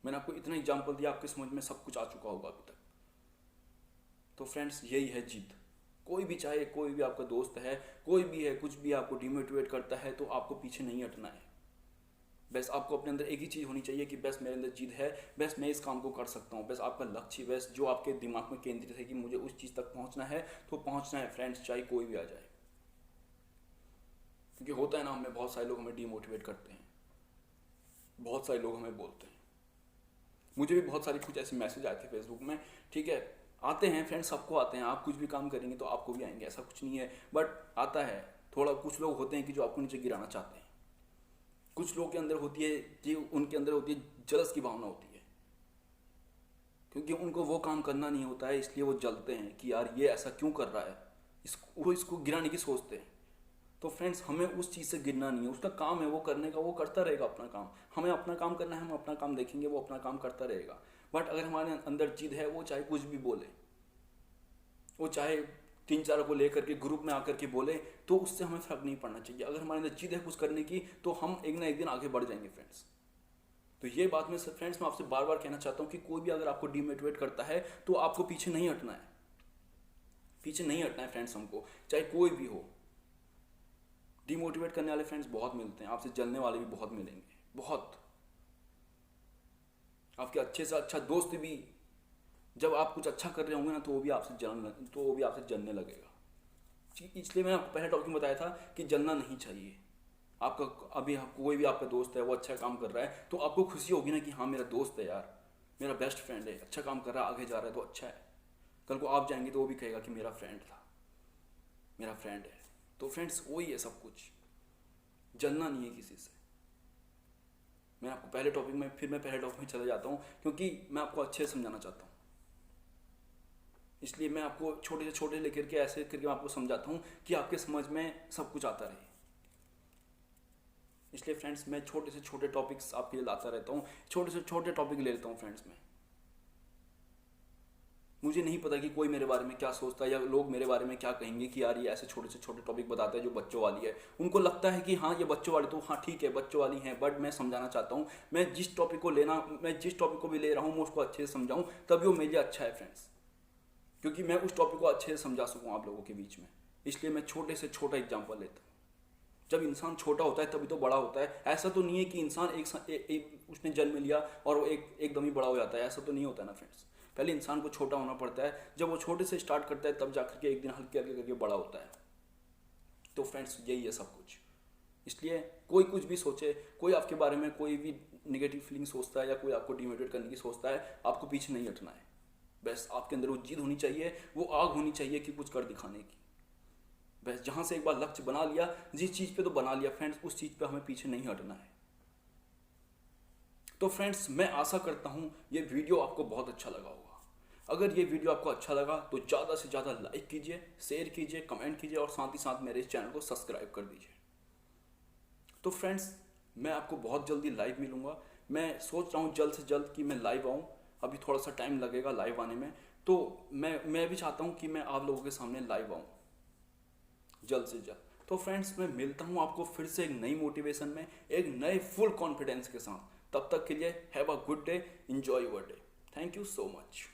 मैंने आपको इतना एग्जाम्पल दिया, आपके समझ में सब कुछ आ चुका होगा अभी तक। तो फ्रेंड्स यही है जिद। कोई भी, चाहे कोई भी आपका दोस्त है, कोई भी है, कुछ भी आपको डिमोटिवेट करता है तो आपको पीछे नहीं हटना है। बस आपको अपने अंदर एक ही चीज़ होनी चाहिए कि बस मेरे अंदर जिद है, बस मैं इस काम को कर सकता हूँ। बस आपका लक्ष्य, बस जो आपके दिमाग में केंद्रित है कि मुझे उस चीज़ तक पहुँचना है तो पहुँचना है फ्रेंड्स, चाहे कोई भी आ जाए। क्योंकि होता है ना, हमें बहुत सारे लोग हमें डिमोटिवेट करते हैं, बहुत सारे लोग हमें बोलते हैं। मुझे भी बहुत सारे कुछ ऐसे मैसेज आए थे फेसबुक में, ठीक है, आते हैं फ्रेंड्स, सबको आते हैं। आप कुछ भी काम करेंगे तो आपको भी आएंगे, ऐसा कुछ नहीं है, बट आता है। थोड़ा कुछ लोग होते हैं कि जो आपको नीचे गिराना चाहते हैं। कुछ लोगों के अंदर होती है कि उनके अंदर होती है जलस की भावना होती है, क्योंकि उनको वो काम करना नहीं होता है, इसलिए वो जलते हैं कि यार ये ऐसा क्यों कर रहा है, इसको गिराने की सोचते हैं। तो फ्रेंड्स हमें उस चीज़ से गिरना नहीं है, उसका काम है वो करने का, वो करता रहेगा अपना काम। हमें अपना काम करना है, हम अपना काम देखेंगे, वो अपना काम करता रहेगा। बट अगर हमारे अंदर जिद है, वो चाहे कुछ भी बोले, वो चाहे 3-4 को लेकर के ग्रुप में आकर के बोले, तो उससे हमें फर्क नहीं पड़ना चाहिए। अगर हमारे अंदर जिद है कुछ करने की तो हम एक ना एक दिन आगे बढ़ जाएंगे फ्रेंड्स। तो ये बात में फ्रेंड्स मैं आपसे बार बार कहना चाहता हूँ कि कोई भी अगर आपको डिमोटिवेट करता है तो आपको पीछे नहीं हटना है, पीछे नहीं हटना है फ्रेंड्स हमको, चाहे कोई भी हो। डिमोटिवेट करने वाले फ्रेंड्स बहुत मिलते हैं, आपसे जलने वाले भी बहुत मिलेंगे, बहुत। आपके अच्छे से अच्छा दोस्त भी जब आप कुछ अच्छा कर रहे होंगे ना तो वो भी आपसे जलने लगेगा। इसलिए मैंने आपको पहले टॉपिक में बताया था कि जलना नहीं चाहिए। आपका अभी कोई भी आपका दोस्त है, वो अच्छा काम कर रहा है तो आपको खुशी होगी ना कि हाँ मेरा दोस्त है यार, मेरा बेस्ट फ्रेंड है, अच्छा काम कर रहा है, आगे जा रहा है तो अच्छा है। कल को आप जाएंगे तो वो भी कहेगा कि मेरा फ्रेंड था, मेरा फ्रेंड है। तो फ्रेंड्स वही है सब कुछ, जलना नहीं है किसी से। मैं आपको पहले टॉपिक में चला जाता हूँ क्योंकि मैं आपको अच्छे से समझाना चाहता हूँ। इसलिए मैं आपको छोटे से छोटे लेकर के ऐसे करके मैं आपको समझाता हूँ कि आपके समझ में सब कुछ आता रहे। इसलिए फ्रेंड्स मैं छोटे से छोटे टॉपिक्स आपके लिए लाता रहता हूँ, छोटे से छोटे टॉपिक ले लेता हूँ फ्रेंड्स में। मुझे नहीं पता कि कोई मेरे बारे में क्या सोचता है या लोग मेरे बारे में क्या कहेंगे कि यार ये ऐसे छोटे से छोटे टॉपिक बताते हैं जो बच्चों वाली है। उनको लगता है कि हाँ ये बच्चों वाली, तो हाँ ठीक है बच्चों वाली हैं, बट मैं समझाना चाहता हूँ। मैं जिस टॉपिक को भी ले रहा हूँ मैं उसको अच्छे से समझाऊँ, तभी वो मेरे लिए अच्छा है फ्रेंड्स, क्योंकि मैं उस टॉपिक को अच्छे से समझा सकूँ आप लोगों के बीच में। इसलिए मैं छोटे से छोटा एग्जाम्पल लेता हूँ। जब इंसान छोटा होता है तभी तो बड़ा होता है। ऐसा तो नहीं है कि इंसान उसने जन्म लिया और वो एकदम ही बड़ा हो जाता है, ऐसा तो नहीं होता ना फ्रेंड्स। पहले इंसान को छोटा होना पड़ता है, जब वो छोटे से स्टार्ट करता है तब जाकर के एक दिन हल्के हल्के करके बड़ा होता है। तो फ्रेंड्स यही है सब कुछ। इसलिए कोई कुछ भी सोचे, कोई आपके बारे में कोई भी निगेटिव फीलिंग सोचता है या कोई आपको डिमोटिवेट करने की सोचता है, आपको पीछे नहीं हटना है। बस आपके अंदर वो जिद होनी चाहिए, वो आग होनी चाहिए कि कुछ कर दिखाने की। बस जहाँ से एक बार लक्ष्य बना लिया, जिस चीज़ पे तो बना लिया फ्रेंड्स, उस चीज़ पे हमें पीछे नहीं हटना है। तो फ्रेंड्स मैं आशा करता हूँ ये वीडियो आपको बहुत अच्छा लगा होगा। अगर ये वीडियो आपको अच्छा लगा तो ज़्यादा से ज़्यादा लाइक कीजिए, शेयर कीजिए, कमेंट कीजिए और साथ ही साथ मेरे इस चैनल को सब्सक्राइब कर दीजिए। तो फ्रेंड्स मैं आपको बहुत जल्दी लाइव मिलूँगा। मैं सोच रहा हूँ जल्द से जल्द कि मैं लाइव आऊँ, अभी थोड़ा सा टाइम लगेगा लाइव आने में। तो मैं भी चाहता हूँ कि मैं आप लोगों के सामने लाइव आऊँ जल्द से जल्द। तो फ्रेंड्स मैं मिलता हूँ आपको फिर से एक नई मोटिवेशन में, एक नए फुल कॉन्फिडेंस के साथ। तब तक के लिए have a good day, enjoy your day. Thank you so much.